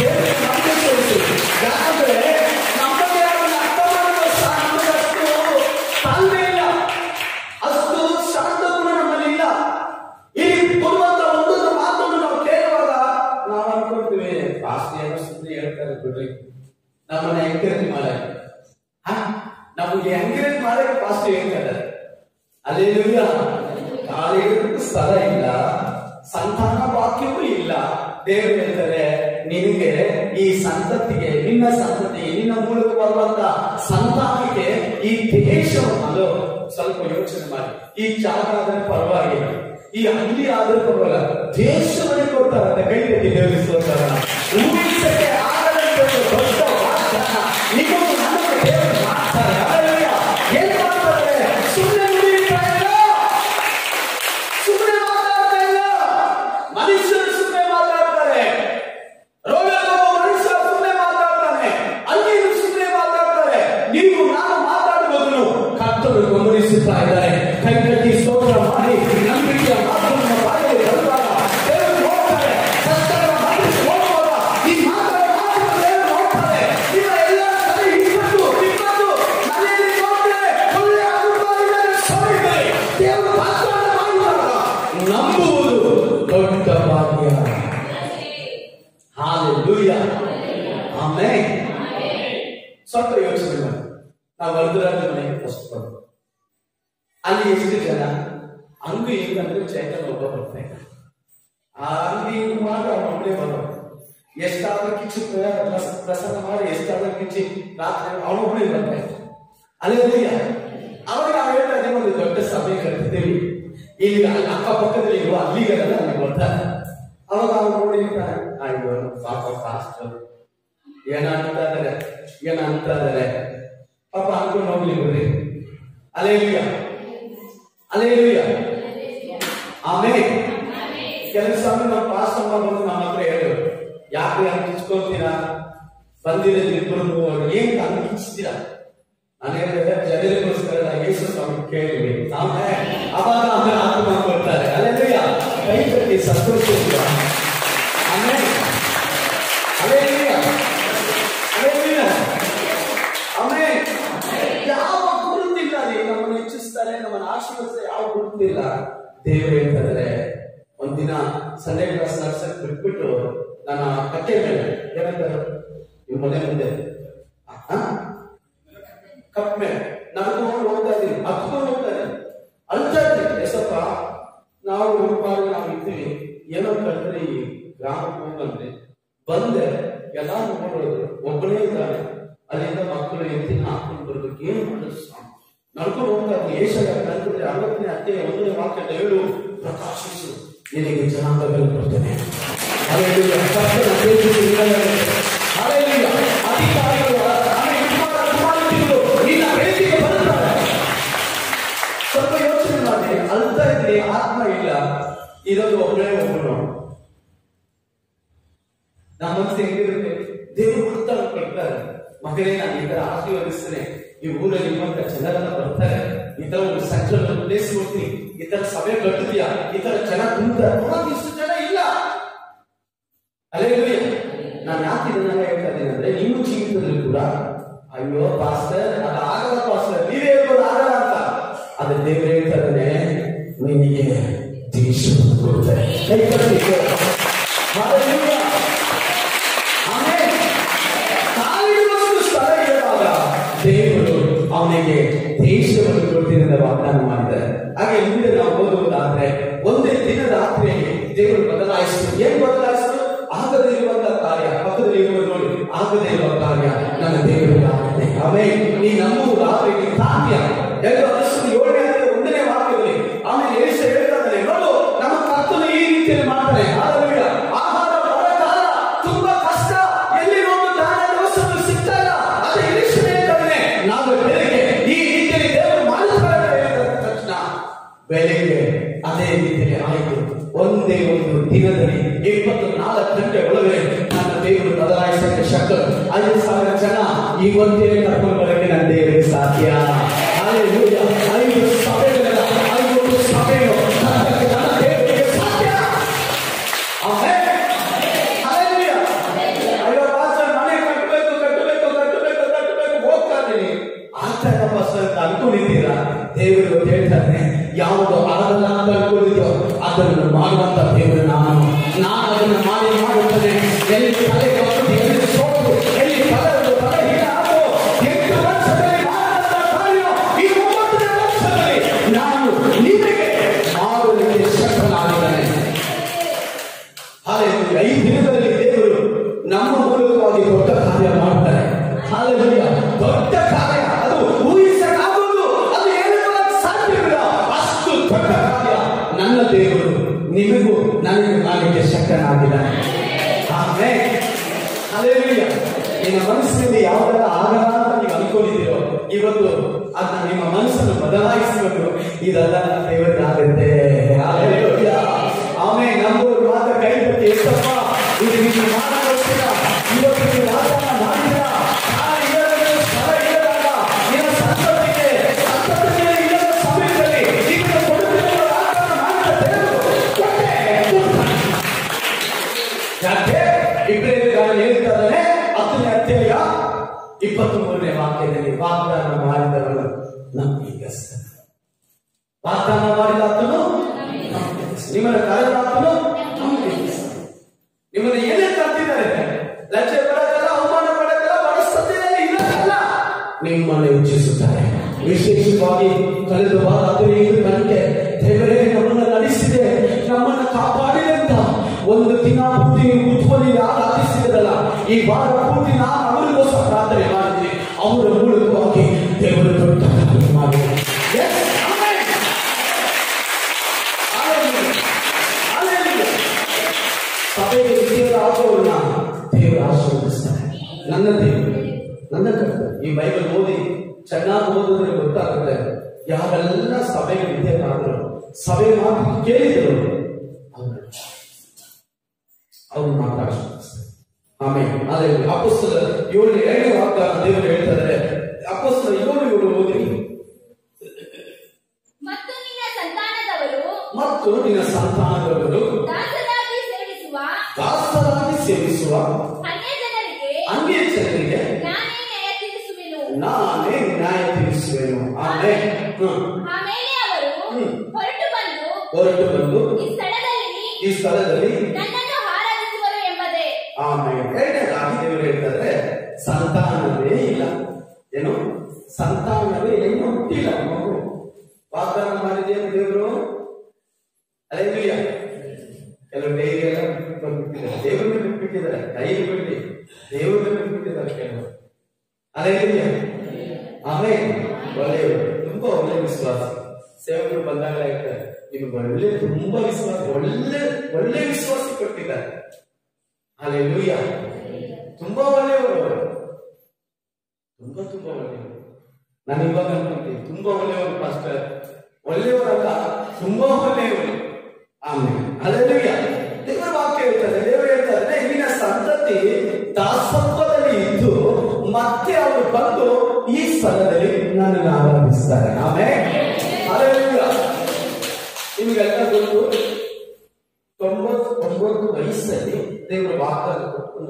ದೇವರಿಗೆ ನಂಬಿಗಸ್ತನು. ಯಾಕಂದ್ರೆ ನಮಗೆ ಅದನ್ನು ಅರ್ಥ ಮಾಡುವ ಸಾಮರ್ಥ್ಯ ತಾಳ್ಮೆ ಇಲ್ಲ, ಅಷ್ಟು ಶಾಂತ ಗುಣ ನಮ್ಮಲ್ಲಿ ಇಲ್ಲ. ಇಲ್ಲಿ ಕೊಡುವಂತ ಒಂದೊಂದು ಮಾತನ್ನು ನಾವು ಕೇಳುವಾಗ ನಾವು ಅನ್ಕೊಳ್ತೀವಿ ಪಾಸ್ಟಿಯನ್ನು ಸುಮ್ಮನೆ ಹೇಳ್ತಾರೆ ಬಿಡ್ರಿ, ನಮ್ಮನ್ನ ಎಂಕರೇಜ್ ಮಾಡಕ್ಕೆ, ನಮಗೆ ಎಂಕರೇಜ್ ಮಾಡಕ್ಕೆ ಪಾಸ್ಟ್ ಹೇಳ್ತಾರೆ. ಅಲ್ಲೇಲೂಯ. ಕಾಲಿಡಕ್ಕೂ ಸ್ಥಳ ಇಲ್ಲ, ಸಂತಾನ ವಾಕ್ಯವೂ ಇಲ್ಲ. ದೇವರು ಹೇಳ್ತಾರೆ ನಿನಗೆ ಈ ಸಂತತಿಗೆ, ನಿನ್ನ ಸಂತತಿಗೆ, ನಿನ್ನ ಮೂಲಕ ಬರುವಂತ ಸಂತಾನಕ್ಕೆ ಈ ದೇಶವನ್ನು ಸ್ವಲ್ಪ ಯೋಚನೆ ಮಾಡಿ. ಈ ಜಾಗ ಆದ್ರೆ ಪರವಾಗಿಲ್ಲ, ಈ ಹಳ್ಳಿ ಆದ್ರೆ ಪರವಾಗಿಲ್ಲ, ದೇಶವನ್ನೇ ಕೊಡ್ತಾರೆ. ಕೈ ಕಟ್ಟಿ ದೇವರಿಗೆ ಸ್ತೋತ್ರ. ಊಹಿಸಕ್ಕೆ ಆಗದಂತೆ ದೊಡ್ಡ ವಾಗ್ದಾನ ನಿಮಗೂ ನಮಗೆ ದೇವರು ಮಾಡ್ತಾರೆ. ಹಲ್ಲೆಲೂಯ. ಏನ್ ಮಾಡ್ತಾರೆ? ಸುಮ್ಮನೆ ನುಡಿತಾ ಇಲ್ಲ, ಸುಮ್ಮನೆ ಮಾತಾಡ್ತಾ ಇಲ್ಲ. ಮನುಷ್ಯರು ಸುಮ್ಮನೆ ಮಾತಾಡ್ತಾರೆ, ರೋಗದ ಮನುಷ್ಯ ಸುಮ್ಮನೆ ಮಾತಾಡ್ತಾನೆ, ಅಲ್ಲಿ ಸುಮ್ಮನೆ ಮಾತಾಡ್ತಾರೆ. ನೀವು ನಾನು ಮಾತಾಡುವುದನ್ನು ಕರ್ತರು ಗಮನಿಸುತ್ತಾ ಇದ್ದಾರೆ. ಕೈ ಕಟ್ಟಿ ಸ್ತೋತ್ರ ಮಾಡಿ. ನಂಬಿಕೆಯ ಮಾತನ್ನು ಬಾಯಲ್ಲಿ ಬರುವಾಗ ದೇವರು ನೋಡ್ತಾರೆ. ಕಷ್ಟಗಳ ಮನಸ್ಸು ನೋಡುವಾಗ ಈ ಮಾತನ್ನು ದೇವರು ನೋಡ್ತಾರೆ. ನಿಮ್ಮ ಎಲ್ಲ ತಲೆ ಇಪ್ಪತ್ತು ಮನೆಯಲ್ಲಿ ನೋಡ್ತಾರೆ. ಒಳ್ಳೆಯ ಅನುಭವವಿಲ್ಲದೆ ಸೋರಿದ್ದಾರೆ. ದೇವರು ವಾಗ್ದಾನ ಮಾಡುವಾಗ ನಂಬುವುದು ದೊಡ್ಡ ಭಾಗ್ಯ. ಹಲ್ಲೆಲೂಯ. ಆಮೆನ್. ಸ್ವಲ್ಪ ಯೋಚನೆ ಮಾಡಿ. ನಾವು ವರದರಾಜ ಮನೆಗೆ ಫಸ್ಟ್ ಬಂದು ಅಲ್ಲಿ ಎಷ್ಟು ಜನ ಅಂಗು ಹೆಂಗಂದ್ರೆ ಚೈತನ್ಯ ಒಬ್ಬ ಬರ್ತಾ ಇದ್ದ. ಆ ಅಂಗಡಿ ಮಾಡಿ ಅವ್ರ ಒಬ್ಬನೇ ಬರೋದು. ಎಷ್ಟಾದ್ರೂ ಕಿಚ್ಚು ಪ್ರಸಾದ ಮಾಡಿ ಎಷ್ಟಾದ್ರೂ ಕಿಚ್ಚಿ ರಾತ್ರಿ ಅವನೊಬ್ಬನೇ ಬರ್ತಾ ಇದ್ದ. ಅಲ್ಲೇಲೂಯ. ಅವಾಗ ನಾವು ಹೇಳ್ತಾ ಇದ್ದೀವಿ ಒಂದು ದೊಡ್ಡ ಸಭೆ ಕಟ್ಟಿದ್ದೀವಿ, ಈಗ ಅಕ್ಕಪಕ್ಕದಲ್ಲಿ ಇರುವ ಅಲ್ಲಿಗಳೆಲ್ಲ ನಮ್ಗೆ ಬರ್ತಾರೆ. ಅವಾಗ ಅವ್ರು ನೋಡಿರ್ತಾರೆ, ಆಯ್ತು ಪಾಪ ಪಾಸ್ಟರ್ ಏನಂತ ಇದ್ದಾರೆ ಪಾಪ ಅನ್ಕೊಂಡು ಹೋಗ್ಲಿ ಬಿಡ್ರಿ. ಅಲ್ಲೇಲೂಯ. ಅಲ್ಲೇಲೂಯ. ಆಮೇಲೆ ಕೆಲವು ಸಮಯ ನಮ್ಮ ಪಾಸ್ಟರ್ ಬಂದು ನಮ್ಮ ಹತ್ರ ಹೇಳಿದ್ರು, ಯಾಕೆ ಅಂಕಿಸ್ಕೊಳ್ತೀರಾ, ಬಂದಿರೋದು ಇಬ್ಬರು ಏನ್ ಅಂಕಿಸ್ತೀರಾ? ನಾನು ಹೇಳಿದ್ರೆ ಜನರಿಗೋಸ್ಕರ ಯೇಸು ಸ್ವಾಮಿ ಕೇಳಿವಿ. ಆಮೇಲೆ ಅವಾಗ ಆಮೇಲೆ ಆತ್ಮ ಕೊಡ್ತಾರೆ. ಅಲ್ಲೇಲೂಯ. ಕೈ ಕಟ್ಟಿ ಸಂತೋಷ. ಆಮೇಲೆ ಅಲ್ಲೇಲೂಯ. ಅಲ್ಲೇಲೂಯ. ಆಮೇಲೆ ಯಾವ ಗುರುತಿಲ್ಲ ರೀ, ನಮ್ಮನ್ನು ಹೆಚ್ಚಿಸ್ತಾರೆ, ನಮ್ಮನ್ನು ಆಶೀರ್ವದಿಸ್ತಾರೆ, ಯಾವ ಗುರುತಿಲ್ಲ. ದೇವರು ಹೇಳ್ತಾರೆ, ಒಂದಿನ ಸಂಡೇ ಕ್ಲಾಸ್ ನಡ್ಸಕ್ ಬಿಟ್ಬಿಟ್ಟು ನನ್ನ ಕಟ್ಟೆ ಮೇಲೆ ಏನಂತಾರೆ, ನಿಮ್ಮ ಮನೆ ಮುಂದೆ ಕಪ್ ಮೇಲೆ ನಡ್ಕೊಂಡು ಹೋಗ್ತಾ ಇದ್ದೀನಿ, ಹತ್ಕೊಂಡು ಹೋಗ್ತಾ ಇದ್ದೀನಿ, ಅಳ್ತಾ ಇದ್ದೀನಿ. ಎಸಪ್ಪ ನಾವು ರೂಪಾಯಿ ನಾವು ಇದ್ದೀವಿ, ಏನೋ ಕಳ್ದ್ರೆ ಈ ಗ್ರಾಮಕ್ಕೆ ಹೋಗಂದ್ರೆ ಬಂದೆ, ಎಲ್ಲ ನೋಡೋದು ಒಬ್ಬನೇ ಇದ್ದಾನೆ. ಅಲ್ಲಿಂದ ಮಕ್ಕಳು ಎತ್ತಿನ ಹಾಕೊಂಡು ಬರ್ಬೇಕು, ಏನು ಮಾಡೋದು ಸ್ವಾಮಿ? ನಡ್ಕೊಂಡು ಹೋಗ್ತಾ ಇದ್ದೀನಿ. ಏಷಯ 60ನೇ ಅಧ್ಯಾಯ 1ನೇ ವಾಕ್ಯ, ಹೇಳು ಪ್ರಕಾಶಿಸು, ನಿನಗೆ ಜನಾಂಗಗಳು ಕೊಡ್ತೇನೆ. ಅಲ್ಲೇಲೂಯ. ಅಲ್ಲೇಲೂಯ. ಅಧಿಕಾರಿಗಳು ನಿನ್ನ ಬೇಸಿಗೆ ಬರುತ್ತಾರೆ. ಸ್ವಲ್ಪ ಯೋಚನೆ ಮಾಡಿ. ಅಳ್ತಾ ಇದ್ರೆ ಆತ್ಮ ಇಲ್ಲ, ಇದೊಂದು ಒಬ್ಬನೇ ಒಬ್ಬನು. ನಮ್ಮ ಮನಸ್ಸು ಹೆಂಗಿರುತ್ತೆ? ದೇವರು ಕೊಡ್ತಾರೆ, ಮಗನೇ ನಾನು ಈ ತರ ಆಶೀರ್ವದಿಸ್ತೇನೆ, ಈ ಊರಲ್ಲಿ ಇರುವಂತ ಜನರೆಲ್ಲ ಬರ್ತಾರೆ, ಈ ತರ ಒಂದು ಸಂಚಲನ ಪ್ಲೇಸ್ ನೋಡ್ತೀನಿ, ಈ ತರ ಸಭೆ ಕಟ್ಟಿದ್ಯಾ, ಈ ತರ ಜನ ತುಂಬ್ತಾರೆ. ಇಷ್ಟು ಜನ ಇಲ್ಲ. ಅಲ್ಲೇಲೂಯ. ನಾನು ಯಾಕೆ ಇದನ್ನೆಲ್ಲ ಹೇಳ್ತಾ ಇದ್ದೀನಿ ಅಂದ್ರೆ, ನಿಮ್ಮ ಜೀವಿತದಲ್ಲಿ ಕೂಡ ಅಯ್ಯೋ ಪಾಸ್ಟರ್ ಅದು ಆಗಲ್ಲ, ಪಾಸ್ಟರ್ ನೀವೇ ಹೇಳ್ಬೋದು ಆಗಲ್ಲ ಅಂತ, ಅದೇ ದೇವರು ಹೇಳ್ತಾನೆ, ನಿನಗೆ ದೇಶವನ್ನು ಕೊಡ್ತಾರೆ. ಆಮೇಲೆ ಕಾಲಿಡುವಷ್ಟು ಸ್ಥಳ ಇರುವಾಗ ದೇವರು ಅವನಿಗೆ ದೇಶವನ್ನು ಕೊಡ್ತೀನಿ ವಾಗ್ದಾನ ಮಾಡಿದ್ದಾರೆ. ಹಾಗೆ ಮುಂದೆ ನಾವು ಓದುವುದಾದ್ರೆ, ಒಂದೇ ದಿನ ರಾತ್ರಿಯಲ್ಲಿ ದೇವರು ಬದಲಾಯಿಸಿದ್ರು. ಏನ್ ಬದಲಾಯಿಸಿದ್ರು? ಆಗದೇ ಇರುವಂತಹ ಕಾರ್ಯ, ಪಕ್ಕದಲ್ಲಿ ಇರುವುದು ನೋಡಿ, ಆಗದೇ ಇರುವ ಕಾರ್ಯ ನನ್ನ ದೇವರಿಗೆ ಆಗುತ್ತೆ. ಆಮೇಲೆ ನೀ ನಂಬುವುದಾದ್ರೆ ನೀ ಸಾಧ್ಯ. 2 ವರ್ಷದ 7ನೇ 1ನೇ ವಾಕ್ಯದಲ್ಲಿ ಆಮೇಲೆ ಏಷ ಹೇಳ್ತಾ ಇದ್ದಾರೆ, ನೋಡು ನಮ್ಮ ಕರ್ತನು ಬೆಳಿಗ್ಗೆ ಅದೇ ರೀತಿಯಲ್ಲಿ ಆಯಿತು. ಒಂದೇ ಒಂದು ದಿನದಲ್ಲಿ 24 ಗಂಟೆ ಒಳಗೆ ನನ್ನ ದೇವರು ಬದಲಾಯಿಸಕ್ಕೆ ಶಕ್ತ. 5,000 ಜನ ಇವತ್ತೇ ಕರ್ಕೊಂಡು ಬರಕ್ಕೆ ನನ್ನ ದೇವರಿಗೆ ಸಾಧ್ಯ. ಹಲ್ಲೆಲೂಯಾ. 5 ಸಭೆಗಳ 5 ಸಭೆಗಳು ನನ್ನ ದೇವರಿಗೆ ಸಾಧ್ಯ. ಆಮೆನ್. ಹಲ್ಲೆಲೂಯಾ. ಅಯ್ಯೋ ಪಾಸ್ಟರ್ ಮನೆ ಕಟ್ಟಬೇಕು ಹೋಗ್ತಾ ಇದ್ದೀನಿ ಆಗ್ತಾ ಪಾಸ್ಟರ್ ಅಂತ ಅನ್ಕೊಂಡಿದ್ದೀರಾ? ದೇವರು ಹೇಳ್ತಾನೆ, ಯಾವುದು ಆಗಲ್ಲ ಅಂತ ಅನ್ಕೊಂಡಿದ್ಯೋ ಅದನ್ನು ಮಾಡುವಂತ ದೇವರು ನಾನು ಅದನ್ನು ಮಾಡುತ್ತೇನೆ. ಎಲ್ಲಿ ತಲೆ ಕಪ್ಪು, ಎಲ್ಲಿ ಸೋತು, ಎಲ್ಲಿ ತಲೆ ಹೀಗೆ ಆಗೋ 8 ವರ್ಷದಲ್ಲಿ ಮಾಡುವಂತ ಕಾರ್ಯ ಈ 9ನೇ ವರ್ಷದಲ್ಲಿ ನಾನು ನಿಮಗೆ ಮಾಡುವುದಕ್ಕೆ ಶಕ್ತನಾಗಿದ್ದೇನೆ. ಹಾಲೆಲೂಯಾ. ಈ ದಿನದಲ್ಲಿ ದೇವರು ನಮ್ಮ ಮೂಲಕವಾಗಿ ದೊಡ್ಡ ಕಾರ್ಯ ಮಾಡ್ತಾರೆ. ಹಾಲೆಲೂಯಾ. ದೊಡ್ಡ ಕಾರ್ಯ ಅದು ಊಹಿಸಲಾಗುವುದು, ಅದು ಏನು ಸಾಧ್ಯವಿಲ್ಲ. ಅಷ್ಟು ದೊಡ್ಡ ಕಾರ್ಯ ನನ್ನ ದೇವರು ನಿಮಗೂ ನನಗೆ ಮಾಡಲಿಕ್ಕೆ ಶಕ್ತನಾಗಿದ್ದಾನೆ. ಆಮೆನ್. ಹಲ್ಲೆಲೂಯಾ. ನಿಮ್ಮ ಮನಸ್ಸಿನಲ್ಲಿ ಯಾವಾಗ ಆಗಲ್ಲ ಅಂತ ನೀವು ಅನ್ಕೊಂಡಿದ್ದೀರೋ ಇವತ್ತು ಅದನ್ನ ನಿಮ್ಮ ಮನಸ್ಸನ್ನು ಬದಲಾಯಿಸಬೇಕು. ಇದೆಲ್ಲ ನನ್ನ ದೇವರಾಗುತ್ತೆ. ಹಲ್ಲೆಲೂಯಾ. ಆಮೆನ್. ನಮ್ಮವರು ಮಾತ್ರ ಕೈ ಬಿಟ್ಟು ಎಷ್ಟಪ್ಪ ಇದು ನೀವು ಮಾಡಲಿಲ್ಲ, ಇವತ್ತು ನೀವು ವಾಗ್ದಾನ ಮಾಡಿಲ್ಲ, ಸ್ಥಳ ಇಲ್ಲದಾಗ ನಿಮ್ಮ ಸಂತತಿಗೆ ಇಲ್ಲದ ಸಮಯದಲ್ಲಿ ಈಗ ಕೊಡುತ್ತಿರುವ ವಾಗ್ದಾನ ಮಾಡಿದ ದೇವರು ಯಾಕೆ ಇಬ್ರಿಯರಿಗೆ ಹೇಳ್ತಾರೆ 10ನೇ ಅಧ್ಯಾಯ 23ನೇ ವಾಕ್ಯದಲ್ಲಿ, ವಾಗ್ದಾನ ಮಾಡಿದವನು ನಂಬಿಗಸ್ತ. ವಾಗ್ದಾನ ಮಾಡಿದಾತನು ನಿಮ್ಮನ್ನು ಕರೆದಾತನು ನಂಬಿಗಸ್ತ. ನಿಮ್ಮನ್ನು ಏನೇ ಕರ್ತಿದ್ದಾರೆ, ಲಜ್ಜೆ ಪಡೋದಲ್ಲ, ಅವಮಾನ ಪಡೋದಲ್ಲ, ಮನಸ್ಸತ್ತಿನಲ್ಲಿ ಇಲ್ಲದಲ್ಲ, ನಿಮ್ಮನ್ನು ಇಚ್ಛಿಸುತ್ತಾರೆ. ವಿಶೇಷವಾಗಿ ಕಳೆದ ವಾರ 15 ಗಂಟೆ ದೇವರೇ ನಮ್ಮನ್ನು ನಡೆಸಿದೆ, ನಮ್ಮನ್ನು ಕಾಪಾಡಿದೆ ಅಂತ ಒಂದು ದಿನ ಪೂರ್ತಿ ನೀವು ಕುತ್ಕೊಂಡು ಆರಾಧಿಸಿದಲ್ಲ, ಈ ವಾರ ಪೂರ್ತಿ ನಾನು ಅವರಿಗೋಸ್ಕರ ಪ್ರಾರ್ಥನೆ ಮಾಡಿದ್ದೀನಿ. ಅವರ ಮೂಲಕವಾಗಿ ದೇವರು ದೊಡ್ಡ ಕಾರ್ಯ ಮಾಡಿದೆ. ಸಭೆಗೆ ವಿಜಯದ ಆಗುವವನ್ನ ದೇವರು ಆಶೀರ್ವದಿಸ್ತಾರೆ. ನನ್ನ ದೇವರು, ನನ್ನ ಕರ್ತವ್ಯ. ಈ ಬೈಬಲ್ ಓದಿ ಚೆನ್ನಾಗಿ ಓದಿದ್ರೆ ಗೊತ್ತಾಗುತ್ತೆ ಯಾರೆಲ್ಲ ಸಭೆಗೆ ವಿಧೇಯರಾದರು, ಸಭೆ ಮಾತು ಕೇಳಿದರು, ಅವರು ಮಾತಾಡ್ತಾರೆ. ಆಮೇಲೆ ಅದೇ ಅಪೊಸ್ತಲ 7ನೇ ವಾಗ್ದಾನ ದೇವರು ಹೇಳ್ತಾರೆ. ಅಪೊಸ್ತಲ 7:7 ಓದಿ. ಮತ್ತು ನಿನ್ನ ಸಂತಾನದವರು ದಾಸರಾಗಿ ಸೇವಿಸುವ ಅನ್ಯ ಜನರಿಗೆ ನಾನೇ ನ್ಯಾಯ ತೀರಿಸುವೆನು. ಆಮೇಲೆ ಹೊರಟು ಬಂದು ಈ ಸ್ಥಳದಲ್ಲಿ ಆಮೇಲೆ ಎರಡನೇದಾಗಿ ದೇವರು ಹೇಳ್ತಾರೆ, ಸಂತಾನವೇ ಇಲ್ಲ. ಏನು ಸಂತಾನವೇ ಏನು ಹುಟ್ಟಿಲ್ಲ. ಮಗು ವಾಗ್ದಾನ ಮಾಡಿದ್ದೇನು ದೇವರು? ಹಲ್ಲೆಲೂಯಾ. ಕೆಲವು ಡೈರಿಯೆಲ್ಲ ಬಿಟ್ಟಿದ್ದಾರೆ, ದೇವರನ್ನು ಬಿಟ್ಬಿಟ್ಟಿದ್ದಾರೆ, ಕೈಗೆ ಬಿಟ್ಟು ದೇವರನ್ನು ಬಿಟ್ಬಿಟ್ಟಿದ್ದಾರೆ ಕೆಲವರು. ಹಲ್ಲೆಲೂಯಾ. ಆಮೇಲೆ ಒಳ್ಳೆಯವರು, ತುಂಬಾ ಒಳ್ಳೆ ವಿಶ್ವಾಸ ಸೇವಕರು ಬಂದಾಗ ಹೇಳ್ತಾರೆ, ನಿಮ್ಗೆ ಒಳ್ಳೆ ತುಂಬಾ ವಿಶ್ವಾಸ, ಒಳ್ಳೆ ವಿಶ್ವಾಸ ಕೊಟ್ಟಿದ್ದಾರೆ. ಹಲ್ಲೆಲೂಯಾ. ತುಂಬಾ ಒಳ್ಳೆಯವರು, ತುಂಬಾ ಒಳ್ಳೆಯವರು. ನಾನು ಇವಾಗ ಅನ್ಕೊಂತೀನಿ ತುಂಬಾ ಒಳ್ಳೆಯವರು ಪಾಸ್ಟರ್, ಒಳ್ಳೆಯವರಲ್ಲ, ತುಂಬಾ ಒಳ್ಳೆಯವರು. ಆಮೇಲೆ ಹಲ್ಲೆಲೂಯಾ. ದೇವರ ವಾಕ್ಯ ಹೇಳ್ತಾರೆ, ದೇವರು ಹೇಳ್ತಾರೆ, ಇಲ್ಲಿನ ಸಂತತಿ ದಾಸತ್ವದಲ್ಲಿ ಇದ್ದು ಮತ್ತೆ ಅವರು ಬಂದು ಈ ಸ್ಥಳದಲ್ಲಿ ನನ್ನನ್ನು ಆರಾಧಿಸ್ತಾರೆ. ಆಮೇಲೆ ಹಲ್ಲೆಲೂಯಾ. ನಿಮಗೆಲ್ಲ ಗೊತ್ತು, 99 ವಯಸ್ಸಲ್ಲಿ ದೇವರು ವಾಗ್ದಾನ ಕೊಟ್ಟು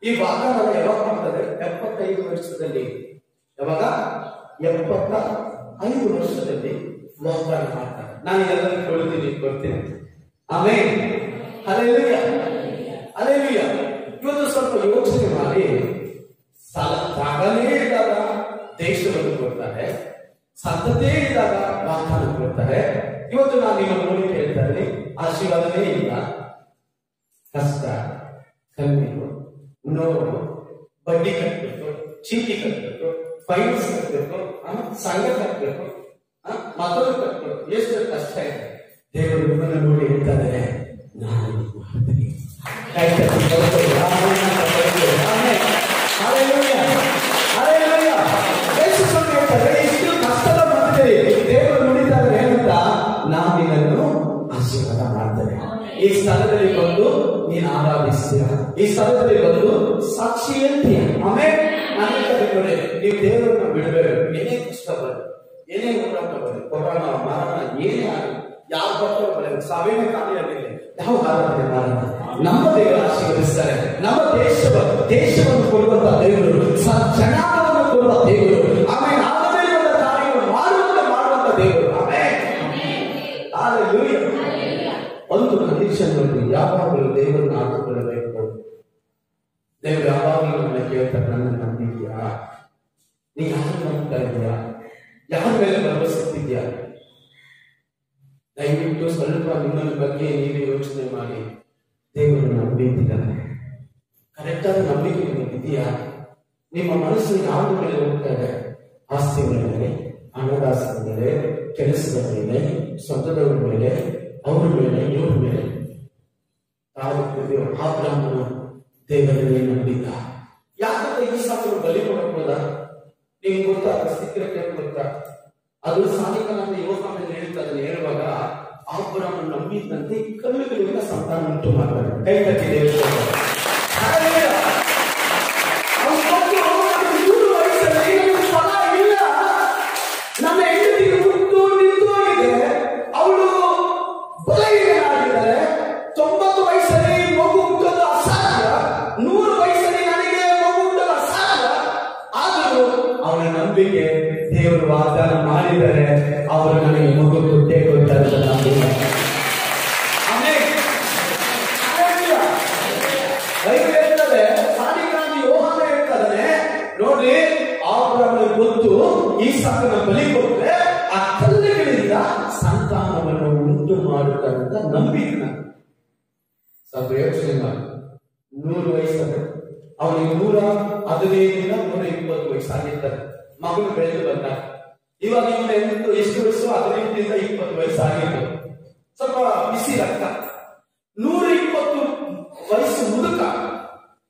ಈ ವಾಗ್ದಾನ ಯಾವಾಗ ಮಾಡ್ತಾರೆ? 75 ವರ್ಷದಲ್ಲಿ. ಯಾವಾಗ? 75 ವರ್ಷದಲ್ಲಿ ವಾಗ್ದಾನ ಮಾಡ್ತಾರೆ. ನಾನು ಎಲ್ಲರಿಗೂ ಕೊಡ್ತೀನಿ. ಆಮೇಲೆ ಹಲ್ಲೆಲೂಯಾ. ಹಲ್ಲೆಲೂಯಾ. ಇವತ್ತು ಸ್ವಲ್ಪ ಯೋಚನೆ ಮಾಡಿ, ಜಾಗನೇ ಇದ್ದಾಗ ದೇಶವನ್ನು ಕೊಡ್ತಾರೆ, ಸಂತತೆ ಇದ್ದಾಗ ವಾಗ್ದಾನ ಕೊಡ್ತಾರೆ. ಇವತ್ತು ನಾನು ನಿಮ್ಮ ಮೂಲಕ ಹೇಳ್ತಾ ಇದ್ದೀನಿ, ಆಶೀರ್ವಾದನೇ ಇಲ್ಲ, ಕಷ್ಟ, ಕಣ್ಣೀರು, ನೋವು, ಬಡ್ಡಿ ಕಟ್ಟಬೇಕು, ಚೀಟಿ ಕಟ್ಟಬೇಕು, ಫೈನ್ಸ್ ಕಟ್ಟಬೇಕು, ಸಂಘ ಕಟ್ಟಬೇಕು, ಮಕ್ಕಳು ಕಟ್ಟಬೇಕು, ಎಷ್ಟು ಕಷ್ಟ ಇದೆ. ದೇವರು ನಿಮ್ಮನ್ನು ನೋಡಿ ಹೇಳ್ತಾರೆ, ನಾನು ಮಾಡ್ತೀನಿ. ಇಷ್ಟು ಕಷ್ಟದ ಮಧ್ಯೆ ದೇವರು ನುಡಿತಾರೆ ಏನಂತ ಈ ಸ್ಥಳದಲ್ಲಿ ಬಂದು ನೀನು ಆರಾಧಿಸ್ತೀಯ, ಈ ಸ್ಥಳದಲ್ಲಿ ಬಂದು ಸಾಕ್ಷಿ ಹೇಳ್ತೀಯ. ಆಮೇಲೆ ನೀವು ದೇವರನ್ನ ಬಿಡಬೇಕು. ಏನೇ ಕಷ್ಟ ಬರಲಿ, ಏನೇ ಹೋರಾಟ ಬರಲಿ, ಕೊರೋನಾ ಮರಣ ಏನೇ ಆಗಲಿ, ಯಾವ ಭಕ್ತರು ಬರಲಿ, ಸಾವಿನ ಕಾಲಿಯಾಗಲಿ, ಯಾವ ಆರಾಧನೆ ಮಾಡೋಣ, ನಮ್ಮ ದೇವರು ಆಶೀರ್ವದಿಸ್ತಾರೆ. ನಮ್ಮ ದೇಶವನ್ನು ಕೊಡುವಂತ ದೇವರು, ಜನಾಂಗವನ್ನು ಕೊಡುವ ದೇವರು, ಆಮೇಲೆ ಆಮೇಲೆ ಕಾರ್ಯವನ್ನು ಮಾಡುವಂತ ದೇವರು. ಆಮೇಲೆ ಒಂದು ಕಂಡೀಷನ್ ನೋಡಿ, ಯಾವಾಗಲೂ ದೇವರನ್ನ ಆಟಕೊಳ್ಳಬೇಕು. ದೇವರು ಯಾವಾಗಲೂ ನನ್ನ ಕೇಳ್ತಾರೆ, ನನ್ನ ನಂಬಿದ್ಯಾ, ನೀ ಯಾರು ನಂಬ್ತಾ ಇದೆಯಾ, ಯಾರ ಮೇಲೆ ಭರವಸೆತ್ತಿದ್ಯಾ? ದಯವಿಟ್ಟು ಸ್ವಲ್ಪ ನಿಮ್ಮ ಬಗ್ಗೆ ನೀವೇ ಯೋಚನೆ ಮಾಡಿ. ದೇವರು ನಂಬಿದ್ದೀರಾ? ಕರೆಕ್ಟಾದ ನಂಬಿಕೆ ನಿಮಗಿದೆಯಾ? ನಿಮ್ಮ ಮನಸ್ಸು ಯಾರ ಮೇಲೆ ಹೋಗ್ತಾ ಇದೆ? ಆಸ್ತಿಗಳ ಮೇಲೆ, ಹಣದಾಸರ ಮೇಲೆ, ಕೆಲಸದ ಮೇಲೆ, ಸ್ವಂತದವರ ಮೇಲೆ, ಅವರ ಮೇಲೆ, ಇವ್ರ ಮೇಲೆ. ಅಬ್ರಹಾಮನು ದೇವರನ್ನೇ ನಂಬಿದ್ದ. ಯಾಕಂದ್ರೆ ಈ ಸಾಕನ್ನು ಬಲಿ ಕೊಡಬಹುದ? ನೀವು ಗೊತ್ತಾ? ಸಿಕ್ಕರೆ ಗೊತ್ತಾ? ಅದು ಸಾಧಿಕನಾದ ಯೋಹಾನನ ಹೇಳ್ತಾರೆ. ಹೇಳುವಾಗ ಅಬ್ರಹಾಮನು ನಂಬಿದ್ದಂತೆ ಈ ಕಲ್ಲುಗಳಿಂದ ಸಂತಾನ ಉಂಟು ಮಾಡ್ತಾರೆ. ಕೈ ತಟ್ಟಿ ದೇವರು ಫಲ ಇಲ್ಲ. ನಮ್ಮ ಹೆಂಡತಿಗೆ ಹುಟ್ಟು ನಿಂತೋಗಿದೆ, ಅವಳು ಬಲಹೀನಾಗಿದ್ದಾರೆ. 90 ವಯಸ್ಸಲ್ಲಿ ಮಗು ಹುಟ್ಟೋದು ಅಸಾಧ್ಯ, 100 ವಯಸ್ಸಲ್ಲಿ ನನಗೆ ಮಗು ಹುಟ್ಟೋದು ಅಸಾಧ್ಯ. ಆದರೂ ಅವನ ನಂಬಿಕೆ, ದೇವರು ವಾಗ್ದಾನ ಮಾಡಿದರೆ ಅವರು ನನಗೆ ಮಗು ಕೊಟ್ಟೇ ಕೊಡ್ತಾರೆ ಅಂತ ನಂಬಿಕೆ. ಹೇಳ್ತದೆ, ಸಾಲಿಗ್ರಾಮಿ ಯೋಹಾನ ಹೇಳ್ತಾನೆ, ನೋಡ್ರಿ, ಅಬ್ರಹಾಮನಿಗೆ ಗೊತ್ತು ಈ ಸಾಕನ ಬಲಿ ಕೊಟ್ಟರೆ ಆ ಕಲ್ಲುಗಳಿಂದ ಸಂತಾನವನ್ನು ಉಂಟು ಮಾಡುತ್ತಾರೆ ಅಂತ ನಂಬಿಕೆ. ಸ್ವಲ್ಪ ಯೋಚನೆ ಮಾಡಿ. 100 ವಯಸ್ಸಲ್ಲಿ ಅವನಿಗೆ 115ರಿಂದ 120 ವಯಸ್ಸಾಗಿರ್ತಾರೆ. ಮಗನು ಬೆಳೆದು ಬಂದ. ಇವಾಗ ಇವನು ಎಷ್ಟು ವಯಸ್ಸು? 15ರಿಂದ 20 ವಯಸ್ಸಾಗಿತ್ತು. ಸ್ವಲ್ಪ ಬಿಸಿ ರಕ್ತ. 120 ವಯಸ್ಸು ಮುದುಕ,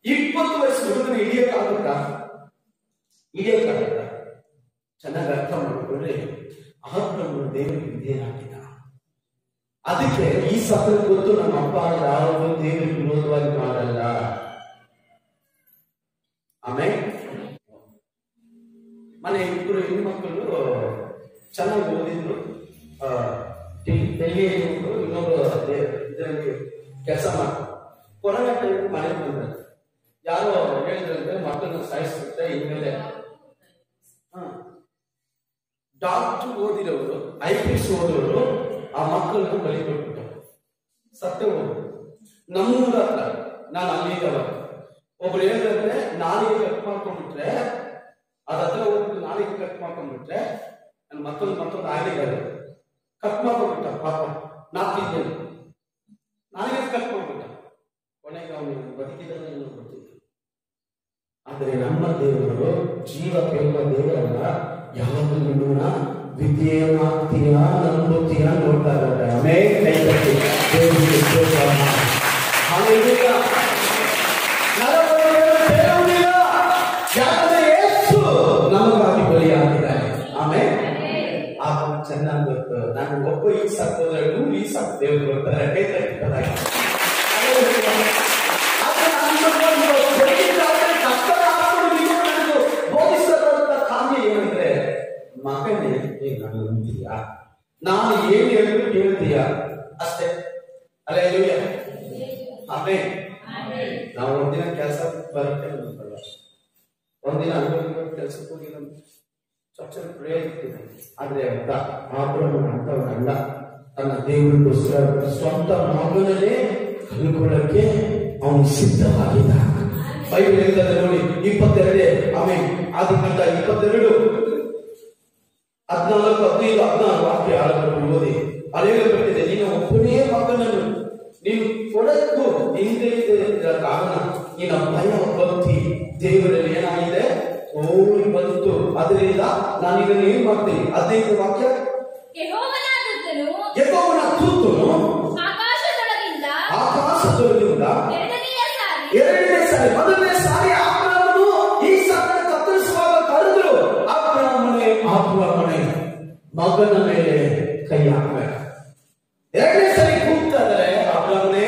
20 ವಯಸ್ಸು ಮುದುಕನ ಹಿಡಿಯಕ್ಕಾಗುತ್ತಾ? ಹಿಡಿಯಕ್ಕಾಗುತ್ತಾ? ಚೆನ್ನಾಗಿ ಅರ್ಥ ಮಾಡಿಕೊಂಡ್ರೆ ಅಬ್ರಹಾಮನು ದೇವರಿಗೆ ವಿಧೇಯನಾಗಿದ್ದ. ಅದಕ್ಕೆ ಈ ಸಫಲ ಗೊತ್ತು, ನಮ್ಮ ಅಪ್ಪ ಯಾವುದು ದೇವರಿಗೆ ವಿರೋಧವಾಗಿ ಮಾಡಲ್ಲ. ಆಮೇಲೆ ಮನೆ ಇಬ್ಬರು ಹೆಣ್ಮಕ್ಕಳು ಚೆನ್ನಾಗಿ ಓದಿದ್ರು, ಡೆಲ್ಲಿಯಲ್ಲಿ ಇನ್ನೊಬ್ಬರು ಇದರಲ್ಲಿ ಕೆಲಸ ಮಾಡ್ತಾರೆ. ಕೊರೋನಾ ಟೈಮ್ ಮನೆಗೆ ಬಂದ್ರೆ ಯಾರೋ ಹೇಳಿದ್ರಂತೆ ಮಕ್ಕಳನ್ನ ಸಾಯಿಸ್ಬಿಟ್ರೆ ಇನ್ಮೇಲೆ ಡಾಕ್ಟರ್ ಓದಿರೋರು, IPS ಓದೋರು ಆ ಮಕ್ಕಳನ್ನ ಬಲಿ ಕೊಟ್ಬಿಟ್ಟರು, ಸತ್ತೇ ಹೋದ್ರು. ನಮ್ಮೂರ ಹತ್ರ, ನಾನು ಅಲ್ಲಿದ್ದವ, ಒಬ್ರು ಹೇಳಿದ್ರೆ ನಾಲಿಗೆ ಕಟ್ ಮಾಡ್ಕೊಂಡ್ಬಿಟ್ರೆ, ಅದ ಹತ್ರ ಹೋಗ್ಬಿಟ್ಟು ನಾಲಿಗೆ ಕಟ್ ಮಾಡ್ಕೊಂಡ್ಬಿಟ್ರೆ ನನ್ನ ಮತ್ತೊಂದು ಆಗಿದ್ದಾರೆ, ಕಟ್ ಮಾಡ್ಕೊಂಡ್ಬಿಟ್ಟ ಪಾಪ. 4 ಜನ ನಾಲಿಗೆ ಕಟ್ ಮಾಡ್ಬಿಟ್ಟ. ಕೊನೆಗೆ ಅವನು ಬದುಕಿದ್ರೆ ಗೊತ್ತಿಲ್ಲ. ಆದರೆ ನಮ್ಮ ದೇವರು ಜೀವ ಕೇಳುವ ದೇವರಲ್ಲ. ಯಾವಾಗ ನಿಮ್ಮನ್ನ ವಿದ್ಯೆಯನ್ನಾಗ್ತೀಯ, ನಂಬುತ್ತೀಯ ನೋಡ್ತಾ ಇದ್ದಾರೆ. ಆಮೇಲೆ ಕೈ ತಟ್ಟಿ ದೇವರಿಗೆ ಸ್ತೋತ್ರ ಮಾಡಿ. ಹಾಲೆಲೂಯಾ. ಯಾಕಂದ್ರೆ ಯೇಸು ನಮಗಾಗಿ ಬಲಿಯಾಗಿದ್ದಾನೆ. ಆಮೇಲೆ ಆ ಚೆನ್ನಾಗಿ ಗೊತ್ತು. ನಾನು ಒಬ್ಬ ಈ ಸಾಕೋದ್ರೆ 100 ಈ ಸಾಕು ದೇವರು ಬರ್ತಾರೆ. ಕೈ ತಟ್ಟಿ ಬೋಧಿಸದಂತ ಕಾರ್ಯ ಏನಂದ್ರೆ, ಮಗನೇ ನಾನು ನಂಬ್ತೀಯಾ, ನಾನು ಏನು ಹೇಳಿದ್ರು ಕೇಳ್ತೀಯಾ, ಅಷ್ಟೇ. ಹಲ್ಲೆಲೂಯಾ. ಆಮೆನ್. ನಾವು ಒಂದಿನ ಕೆಲಸ ಬರುತ್ತೆ ಅನ್ಕೊಳ್ಳ, ಒಂದಿನ ಅನುಭವ ಕೆಲಸಕ್ಕೆ ಹೋಗಿ ನಮ್ಮ ಚರ್ಚೆ ಪ್ರೇರಿಸ್ತೀವಿ. ಆದ್ರೆ ಅಬ್ರಹಾಮನು ಅಂತವನಲ್ಲ. ತನ್ನ ದೇವರಿಗೋಸ್ಕರ ಸ್ವಂತ ಮಗನನ್ನೇ ಕಳ್ಕೊಳ್ಳಕ್ಕೆ ಅವನು ಸಿದ್ಧವಾಗಿದ್ದ. ಬೈಬಲ್ ಹೇಳ್ತದೆ ನೋಡಿ, 22 ಆಮೇಲೆ ಆದಿಕಾಂಡ 22 14, 15, 16 ವಾಕ್ಯ ಆಳವನ್ನು ಓದಿ. ಅಲ್ಲಿ ಹೇಳಲ್ಪಟ್ಟಿದೆ, ನೀನು ಒಬ್ಬನೇ ಮಗನನ್ನು ನೀನು ಕೊಡಕ್ಕೂ ಹಿಂದೆ ಕಾರಣ ನಿನ್ನ ಭಯ ಭಕ್ತಿ ದೇವರಲ್ಲಿ ಏನಾಗಿದೆ ಓಡಿ ಬಂತು. ಅದರಿಂದ ನಾನು ಇದನ್ನು ಏನ್ ಮಾಡ್ತೀನಿ? 15 ವಾಕ್ಯ. ಯೆಹೋವನ ದೂತನು ಆಕಾಶದೊಳಗಿಂದ ಎರಡನೇ ಸಾರಿ, ಮೊದಲನೇ ಸಾರಿ ಅಬ್ರಹಾಮನು ಈ ಸಾಕನ್ನು ಕತ್ತರಿಸುವಾಗ ಕರೆದ್ರು, ಅಬ್ರಹಾಮನೇ ಮಗನ ಮೇಲೆ ಕೈ ಹಾಕಬೇಕು. ಎರಡನೇ ಸಾರಿ ಕೂಗ್ತಾ ಇದ್ದಾರೆ, ಅಬ್ರಹಾಮನೇ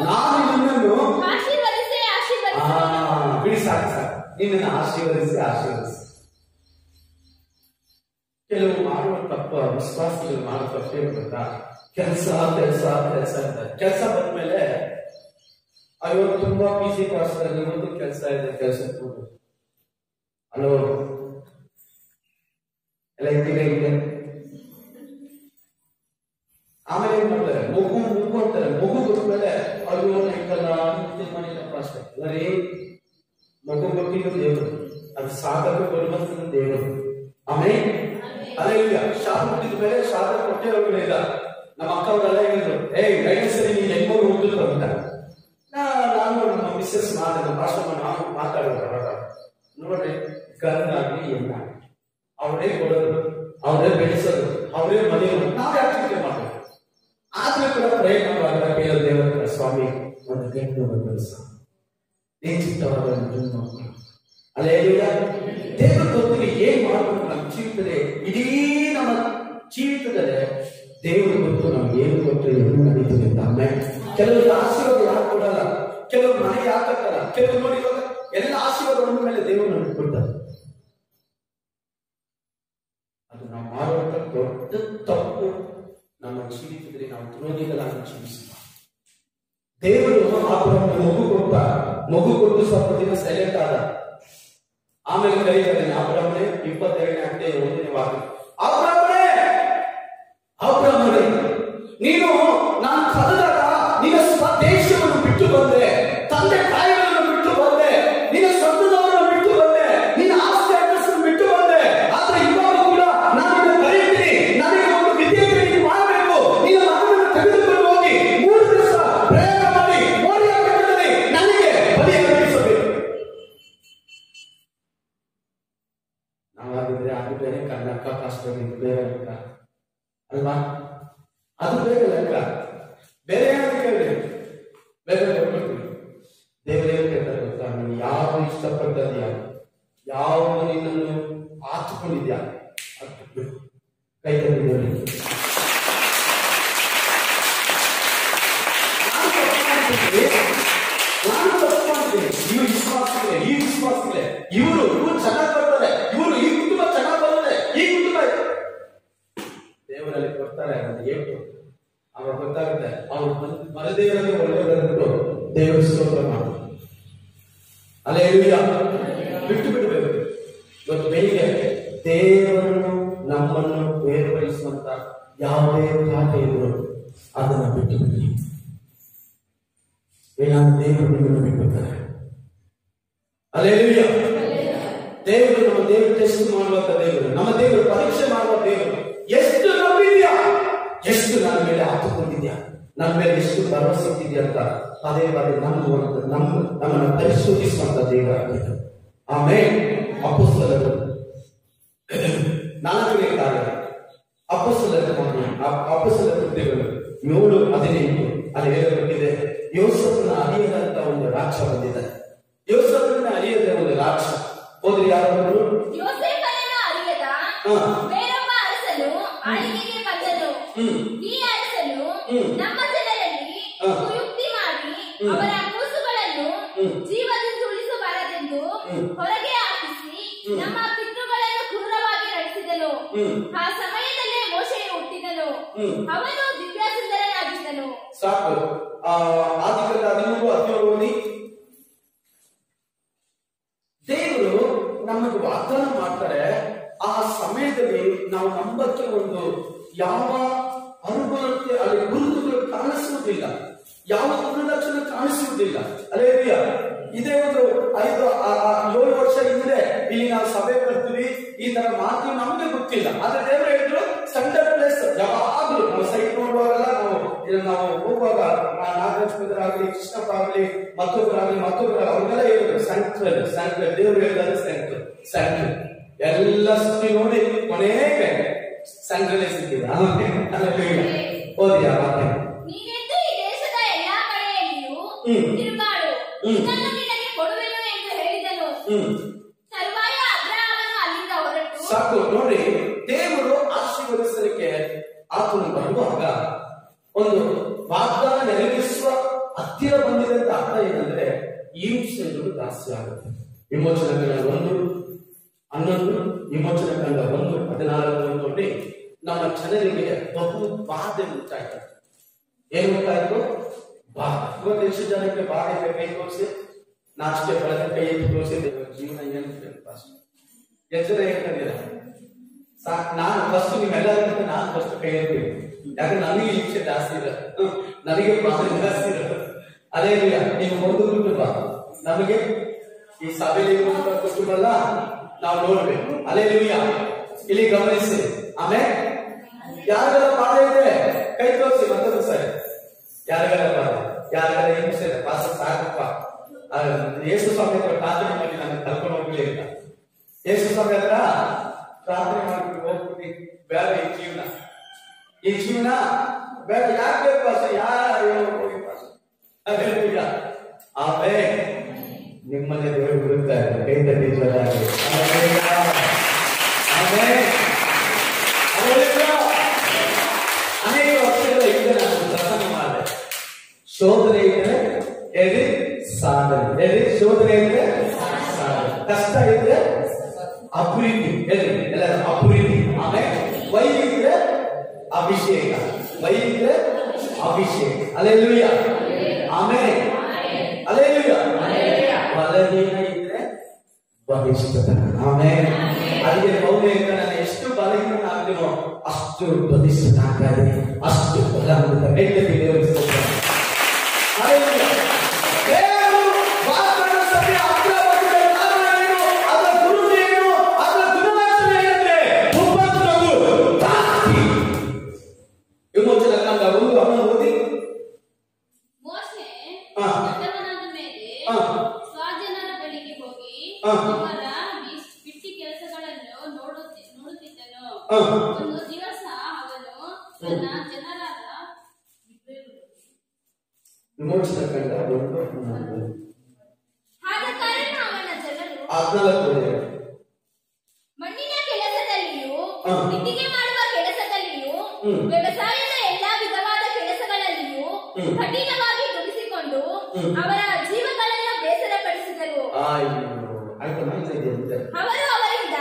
ನಾನು ನಿನ್ನನ್ನು ಆಶೀರ್ವದಿಸಿ ಬಿಡಿ, ಸಾಕು ಸಾಕು, ನಿನ್ನನ್ನು ಆಶೀರ್ವದಿಸಿ. ಕೆಲವು ಮಾಡುವ ತಪ್ಪ, ವಿಶ್ವಾಸಗಳು ಮಾಡುವ ತಪ್ಪೇ ಗೊತ್ತಾ? ಕೆಲಸ ಬಂದ್ಮೇಲೆ ಅಯ್ಯೋ ತುಂಬಾ ಬಿಸಿ ಪಾಸ್ಟರ್, ಇವತ್ತು ಕೆಲಸ ಇದೆ, ಕೆಲಸಕ್ಕೆ ಹೋಗುದು. ಹಲೋ, ಎಲ್ಲ ಇದೆ. ಆಮೇಲೆ ಏನ್ ಮಾಡ್ತಾರೆ? ಮಗು ಅಂತಾರೆ. ಮಗು ಗೊತ್ತಮೇಲೆ ಅಯ್ಯೋ ನೈಕಲ್ಲ ಮಾಡಿಲ್ಲಪ್ಪ ಅಷ್ಟೇ. ಬರೀ ಮಗು ಗೊತ್ತಿದ್ದು ದೇವರು, ಅದು ಸಾಧಕ ಬರುವಂತ ದೇವರು. ಆಮೇಲೆ ಅಲ್ಲ, ಶಾಲೆ ಮುಟ್ಟಿದ ಮೇಲೆ ಶಾಲೆ ಕೊಟ್ಟೆ ಹೋಗಲಿಲ್ಲ. ನಮ್ಮ ಅಕ್ಕ ಅವರೆಲ್ಲ ಹೇಳಿದ್ರು, ಗೈಡೆನ್ಸರಿ ನೀನು ಹೆಣ್ಮಗು ಹೋಗ್ಲಿಲ್ಲ ಅಂತ. ನಾನು ನಮ್ಮ ಮಿಸ್ಸಸ್ ನಾನು ಮಾತಾಡೋದು ನೋಡ್ರಿ, ಗಂಡಾಗ್ಲಿ ಹೆಣ್ಣಾಗ್ಲಿ ಅವರೇ ಕೊಡೋದು, ಅವರೇ ಬೆಳೆಸೋದು, ಅವರೇ ಮನೆಯೋದು. ನಾವು ಯಾಕೆ ಚಿಂತೆ ಮಾಡೋದು? ಆದ್ರೂ ಕೂಡ ಪ್ರಯತ್ನವಾದ ಕೇಳ ದೇವರ ಸ್ವಾಮಿ ಒಂದು ಗಂಡು ಬೆಳೆಸ ನಿಶ್ಚಿತವಾದ ಮಕ್ಕಳು. ಅಲ್ಲೇ ದೇವರ ಗೊತ್ತಿಗೆ ಏನ್ ಮಾಡಬೇಕು ನಮ್ಮ ಜೀವಿತದಲ್ಲಿ, ಇಡೀ ನಮ್ಮ ಜೀವಿತದಲ್ಲಿ ದೇವರು ಗೊತ್ತು ನಮ್ಗೆ ಏನು ಗೊತ್ತು, ಏನು ನಡೀತದೆ ಅಂತ. ಆಮೇಲೆ ಕೆಲವರು ಆಶೀರ್ವಾದ ಯಾಕೆ ಕೊಡಲ್ಲ, ಕೆಲವರು ಮನೆ ಯಾಕೆ ಕಟ್ಟಲ್ಲ, ಕೆಲವರು ನೋಡಿ ಎಲ್ಲ ಆಶೀರ್ವಾದ ಬಂದ ಮೇಲೆ ದೇವರು ನಮ್ಗೆ ಕೊಡ್ತಾರೆ. ಅದು ನಾವು ಮಾಡುವಂತ ದೊಡ್ಡ ತಪ್ಪು. ನಮ್ಮ ಜೀವಿತದಲ್ಲಿ ನಾವು ದ್ರೋಹಿಗಳಾಗಿ ಜೀವಿಸುವ ದೇವರು ಮಗು ಕೊಟ್ಟು ಸ್ವಲ್ಪ ದಿನ ಸೈಲೆಂಟ್ ಆದ. ಆಮೇಲೆ ಕರೀತಾರೆ, ಅಬ್ರಹ್ಮನೇ 22ನೇ ಅಧ್ಯಾಯ 1ನೇ ವಾಕ್ಯ, ಅಬ್ರಹ್ಮನೇ ನೀನು ನಾನು ಕರೆದಾಗ ನಿನ್ನ ಸ್ವದೇಶವನ್ನು ಬಿಟ್ಟು ಬಂದೆ, ತಂದೆ ತಾಯಿಗಳನ್ನು ಬಿಟ್ಟು ಬಂದೆ, ನಿನ್ನ ಸ್ವಂತದವರನ್ನು ಬಿಟ್ಟು ಬಂದೆ, ನಿನ್ನ ಆಸ್ತಿ ಅಂತಸ್ತನ್ನು ಬಿಟ್ಟು ಬಂದೆ. ಆದ್ರೆ ಇವಾಗ ಕೂಡ ನಾನು ನಿನ್ನ ಕರೀತೀನಿ, ನನಗೆ ಒಂದು ವಿದ್ಯೆಯನ್ನು ಮಾಡಬೇಕು, ನಿನ್ನ ಮಗನನ್ನು ತೆಗೆದುಕೊಂಡು ಹೋಗಿ 3 ದಿವಸ ಪ್ರಯಾಣ ಮಾಡಿ ಮೋರಿಯ ಬೆಟ್ಟದಲ್ಲಿ ನನಗೆ ಬಲಿಯರ್ಪಿಸಬೇಕು. ನಾವಾಗಿದ್ರೆ ಅದು ಬೇರೆ ಕನ್ನಡ ಕಷ್ಟ ಬೇರೆ ಅಲ್ವಾ? ಅದು ಬೇರೆ ಲೆಕ್ಕ, ಬೇರೆ ಏನಾದ್ರು ಕೇಳಿದ್ರೆ ಬೇರೆ ದೇವರೇ ಕೇಳ್ತಾರೆ ಗೊತ್ತಾ? ನೀನು ಯಾವ ಇಷ್ಟಪಟ್ಟದ್ಯಾ, ಯಾವ ನಿನ್ನನ್ನು ಆಚಿಕೊಂಡಿದ್ಯಾ ಅದು ಕೈ ತಂದಿದ್ದೇವೆ. ನಾನು ತಪ್ಪು ಮಾಡ್ತೀನಿ, ಈ ವಿಶ್ವಾಸಗಳೇ ಇವರು ಚೆನ್ನಾಗಿ ಬರ್ತಾರೆ, ಇವರು ಈ ಕುಟುಂಬ ಚೆನ್ನಾಗಿ ಬರ್ತದೆ, ಈ ಕುಟುಂಬ ದೇವರಲ್ಲಿ ಕೊಡ್ತಾರೆ. ಅದು ಏಟು ಅವಾಗ ಗೊತ್ತಾಗುತ್ತೆ, ಅವ್ರು ಮರದೇವರಲ್ಲಿ ಒಳ್ಳೆಯದನ್ನು ದೇವರ ಸ್ತೋತ್ರ ಮಾಡ್ತಾರೆ. ಅಲ್ಲೇಲೂಯಾ. ಬಿಟ್ಟು ಬಿಡಬೇಕು. ಇವತ್ತು ಬೆಳಿಗ್ಗೆ ದೇವರನ್ನು ನಮ್ಮನ್ನು ಬೇರ್ಪಡಿಸುವಂತ ಯಾವುದೇ ಖಾತೆ ಇದ್ರು ಅದನ್ನ ಬಿಟ್ಟು ಬಿಡಿ. ಏನಾದ್ರು ದೇವರು ನಿಮ್ಮನ್ನು ಬಿಟ್ಟಿರ್ತಾರೆ. ಅಲ್ಲೇಲೂಯಾ. ದೇವರು ನಮ್ಮ ದೇವರು ಟೆಸ್ಟ್ ಮಾಡುವಂತ ದೇವರು, ನಮ್ಮ ದೇವರು ಪರೀಕ್ಷೆ ಮಾಡುವ ದೇವರು. ಎಷ್ಟು ನಂಬಿದ್ಯಾ, ಎಷ್ಟು ನನ್ನ ಮೇಲೆ ಹಾಕಿಕೊಂಡಿದ್ಯಾ, ನನ್ನ ಮೇಲೆ ಎಷ್ಟು ಭರವಸೆ ಇಟ್ಟಿದ್ಯಾ ಅಂತ ಪದೇ ಪದೇ ನಮ್ಮನ್ನು ಪರಿಶೋಧಿಸುವಂತ ದೇವರಾಗಿದ್ದರು. ಆಮೇಲೆ ಅಪೊಸ್ತಲರು 4ನೇ ಕಾರ್ಯ, ಅಪೊಸ್ತಲರ ಕೃತ್ಯಗಳು 7:15 ಅಲ್ಲಿ ಹೇಳಲ್ಪಟ್ಟಿದೆ, ಯೋಸೇಫನ ಅಳಿಯದಂತ ಒಂದು ರಾಕ್ಷ ಬಂದಿದೆ. ಯೋಸೇಫನ ಅಳಿಯದ ಒಂದು ರಾಕ್ಷ ಹೋದ್ರೆ ಯಾರು? ಯೋಸೇಫನನ್ನು ಅಳಿಯದ ಬೇರೊಬ್ಬ ಅರಸನು ಆಳಿಗೆಗೆ ಬಂದನು. ಈ ಅರಸನು ನಮ್ಮ ಜನರಲ್ಲಿ ಕುಯುಕ್ತಿ ಮಾಡಿ ಅವರ ಕೂಸುಗಳನ್ನು ಜೀವದಿಂದ ಉಳಿಸಬಾರದೆಂದು ಹೊರಗೆ ಹಾಕಿಸಿ ನಮ್ಮ ಪಿತೃಗಳನ್ನು ಕ್ರೂರವಾಗಿ ನಡೆಸಿದನು. ಆ ಸಮಯದಲ್ಲೇ ಮೋಶೆಯು ಹುಟ್ಟಿದನು, ಅವನು ದಿವ್ಯಸುಂದರನಾಗಿದ್ದನು. ಸಾಕು. ಆದಿಕಾಂಡ 13:17 ದೇವರು ನಮಗೆ ವಾಗ್ದಾನ ಮಾಡ್ತಾರೆ. ಆ ಸಮಯದಲ್ಲಿ ನಾವು ನಂಬಕ್ಕೆ ಒಂದು ಯಾವ ಅನುಭವಕ್ಕೆ ಅಲ್ಲಿ ಗುರುತುಗಳು ಕಾಣಿಸುವುದಿಲ್ಲ, ಯಾವ ಗುಣಲಕ್ಷಣ ಕಾಣಿಸುವುದಿಲ್ಲ. ಅಲ್ಲೇಲೂಯಾ. ಇದೇ ಒಂದು 5-7 ವರ್ಷ ಹಿಂದೆ ಇಲ್ಲಿ ನಾವು ಸಭೆ ಬರ್ತೀವಿ, ಈ ತರ ಮಾಡ್ತೀವಿ, ನಮ್ಗೆ ಗೊತ್ತಿಲ್ಲ. ಆದ್ರೆ ದೇವರು ಹೇಳಿದ್ರು ಸೆಂಟರ್ ಪ್ಲೇಸ್ ಯಾವಾಗ್ಲೂ ನಾವು ಸೈಟ್ ನೋಡುವಾಗಲ್ಲ, ನಾವು ಹೋಗುವಾಗ ನಾಗರಾಜ್ ಕೃಷ್ಣಪ್ಪ ಆಗ್ಲಿ ಮತ್ತೊಬ್ಬರಾಗ್ಲಿ ಅವ್ರಿಗೆಲ್ಲ ಹೇಳಿದ್ರು ಸೆಂಟ್ರಲ್ ದೇವರು ಹೇಳಿದ್ರೆ ಸೆಂಟ್ರಲ್ ಎಲ್ಲ ಸುತ್ತಿ ನೋಡಿ ಕೊನೆಗೆ ಸೆಂಟ್ರಲ್ ಸಿಕ್ಕಿದೆ. ಓದಿಯಾ ಮಾತೆ? ನೀನೆದ್ದು ಈ ದೇಶದ ಎಲ್ಲಾ ಕಡೆಯಲ್ಲಿಯೂ ತಿರುಗಾಡು, ಇದನ್ನು ನಿನಗೆ ಕೊಡುವೆನು ಎಂದು ಹೇಳಿದನು. ತರುವಾಯ ಅಬ್ರಹಾಮನು ಅಲ್ಲಿಂದ ಹೊರಟು. ಸಾಕು ನೋಡಿ, ದೇವರು ಆಶೀರ್ವದಿಸಲಿಕ್ಕೆ ಆತನು ಬರುವಾಗ ಒಂದು ವಾಗ್ದಾನ ನೆರವೇರಿಸುವ ಹತ್ತಿರ ಬಂದಿದೆ ಅಂತ ಅರ್ಥ ಏನಂದ್ರೆ ಹಿಂಸೆಗಳು ಜಾಸ್ತಿ ಆಗುತ್ತೆ. ವಿಮೋಚನಾ ಕಾಂಡ 1:11, ವಿಮೋಚನಾ ಕಾಂಡ 1:14 ನೋಡಿ ನಮ್ಮ ಜನರಿಗೆ ಬಹು ಬಾಧೆ ಉಂಟಾಯ್ತು. ಏನು ಉಂಟಾಯ್ತು? ಬಾಧೆ. ಇವತ್ತು ಎಷ್ಟು ಜನಕ್ಕೆ ಬಾಧೆ ಕೈ ತೋರಿಸಿ ನಾಚಿಕೆ ಪಡೆದ ಕೈ ಎತ್ತಿ ತೋರಿಸಿ ಜೀವನ ಏನು ಎಚ್ಚರ ಹೇಳ್ತಿದ್ದೀರ? ನಾನು ಫಸ್ಟ್ ನಿಮ್ಮೆಲ್ಲರಿಗಿಂತ ನಾನು ಫಸ್ಟ್ ಕೈ ಎತ್ತೀನಿ. ಯಾಕಂದ್ರೆ ನನಗೆ ಹಿಂಸೆ ಜಾಸ್ತಿ ಇದೆ, ನನಗೆ ಬಾಧೆ ಜಾಸ್ತಿ ಇದೆ. ಅದೇ ಇಲ್ಲ, ನೀವು ಒಂದು ಕುಟುಂಬ, ನಮಗೆ ಈ ಸಭೆಯಲ್ಲಿ ಕುಟುಂಬ ಅಲ್ಲ, ನಾವು ನೋಡ್ಬೇಕು. ಅದೇ ಇಲ್ಲಿ ಗಮನಿಸಿ. ಆಮೇಲೆ ಯಾರಿಗೆಲ್ಲ ಬಾಧೆ ಇದೆ ಕೈ ತೋರಿಸಿ ಮತ್ತೊಂದು ಸರಿ. ಯಾರಿಗೆಲ್ಲ ಬಾಧೆ, ಯಾರಿಗೆಲ್ಲ ಹಿಂಸೆ ಇದೆ, ಪಾಸ ಸಾಕಪ್ಪ, ಯೇಸು ಸ್ವಾಮಿ ಹತ್ರ ಪ್ರಾರ್ಥನೆ ಮಾಡಿ ನನಗೆ ಕರ್ಕೊಂಡು ಹೋಗ್ಲಿ ಅಂತ. ಯೇಸು ಸ್ವಾಮಿ ಹತ್ರ ಪ್ರಾರ್ಥನೆ ಮಾಡ್ಬಿಟ್ಟು ಹೋಗ್ಬಿಟ್ಟು ಬೇಡ ಈ ಜೀವನ ಬೇಡ, ಯಾಕೆ ಬೇಕು ಪಾಸ, ಯಾರು ಹೋಗಿ ಪಾಸ. ಆಮೇಲೆ ನಿಮ್ಮನ್ನೇ ದೇವರು ಬಿಡುತ್ತಾರೆ. ಕೈ ತಟ್ಟಿ ಜೋರಾಗಿ ಅನೇಕ ವರ್ಷಗಳ ಹಿಂದೆ ನಾನು ಪ್ರಸಂಗ ಮಾಡಿದೆ. ಶೋಧನೆ ಇದ್ರೆ ಎಲ್ಲಿ ಸಾಧನೆ, ಎಲ್ಲಿ ಶೋಧನೆ ಇದ್ರೆ ಸಾಧನೆ, ಕಷ್ಟ ಇದ್ರೆ ಅಭಿವೃದ್ಧಿ, ಎಲ್ಲಿ ಎಲ್ಲ ಅಭಿವೃದ್ಧಿ. ಆಮೇಲೆ ವೈ ಇದ್ರೆ ಅಭಿಷೇಕ, ವೈ ಇದ್ರೆ ಅಭಿಷೇಕ. ಅಲ್ಲೆಲ್ಲೂಯ, ಆಮೇಲೆ ಅಲ್ಲೆಲ್ಲೂಯ. ಬಲಹೀನ ಇದ್ರೆ ಬಲಿಷ್ಠತನ. ಆಮೇಲೆ ಅದಕ್ಕೆ ಮೌಲ್ಯ ನಾನು ಎಷ್ಟು ಬಲಹೀನ ಆಗ್ತೀನೋ ಅಷ್ಟು ಬಲಿಷ್ಠನಾಗ್ತಾರೆ, ಅಷ್ಟು ಬಲ ಅಂತ ಕೈಯಲ್ಲಿ ದೇವರಿಸ್ತಾರೆ. ವಿಮೋಚನಾ ಕಾಂಡ 1:11 ಓದಿ. ಮೋಶೆ ದೊಡ್ಡವನಾದ ಮೇಲೆ ಸ್ವಜನರ ಬಳಿಗೆ ಹೋಗಿ ಅವರ ಬಿಟ್ಟಿ ಕೆಲಸಗಳನ್ನು ನೋಡುತ್ತಿದ್ದನು. ಒಂದು ದಿವಸ ಅವನು ತನ್ನ ಜನರಾದ ವಿಮೋಚನಾ ಕಾಂಡ 1:11 ಆದ ಕಾರಣ ಅವನ ಜನರು 14 ಮಣ್ಣಿನ ಕೆಲಸದಲ್ಲಿಯೂ ಇಟ್ಟಿಗೆ ಮಾಡುವ ಕೆಲಸದಲ್ಲಿಯೂ ವ್ಯವಸಾಯದ ಎಲ್ಲಾ ವಿಧವಾದ ಕೆಲಸಗಳಲ್ಲಿಯೂ ಕಠಿಣವಾಗಿ ದುಡಿಸಿಕೊಂಡು ಅವರ ಜೀವಗಳನ್ನು ಬೇಸರಪಡಿಸಿದರು. ಅವರು ಅವರಿಂದ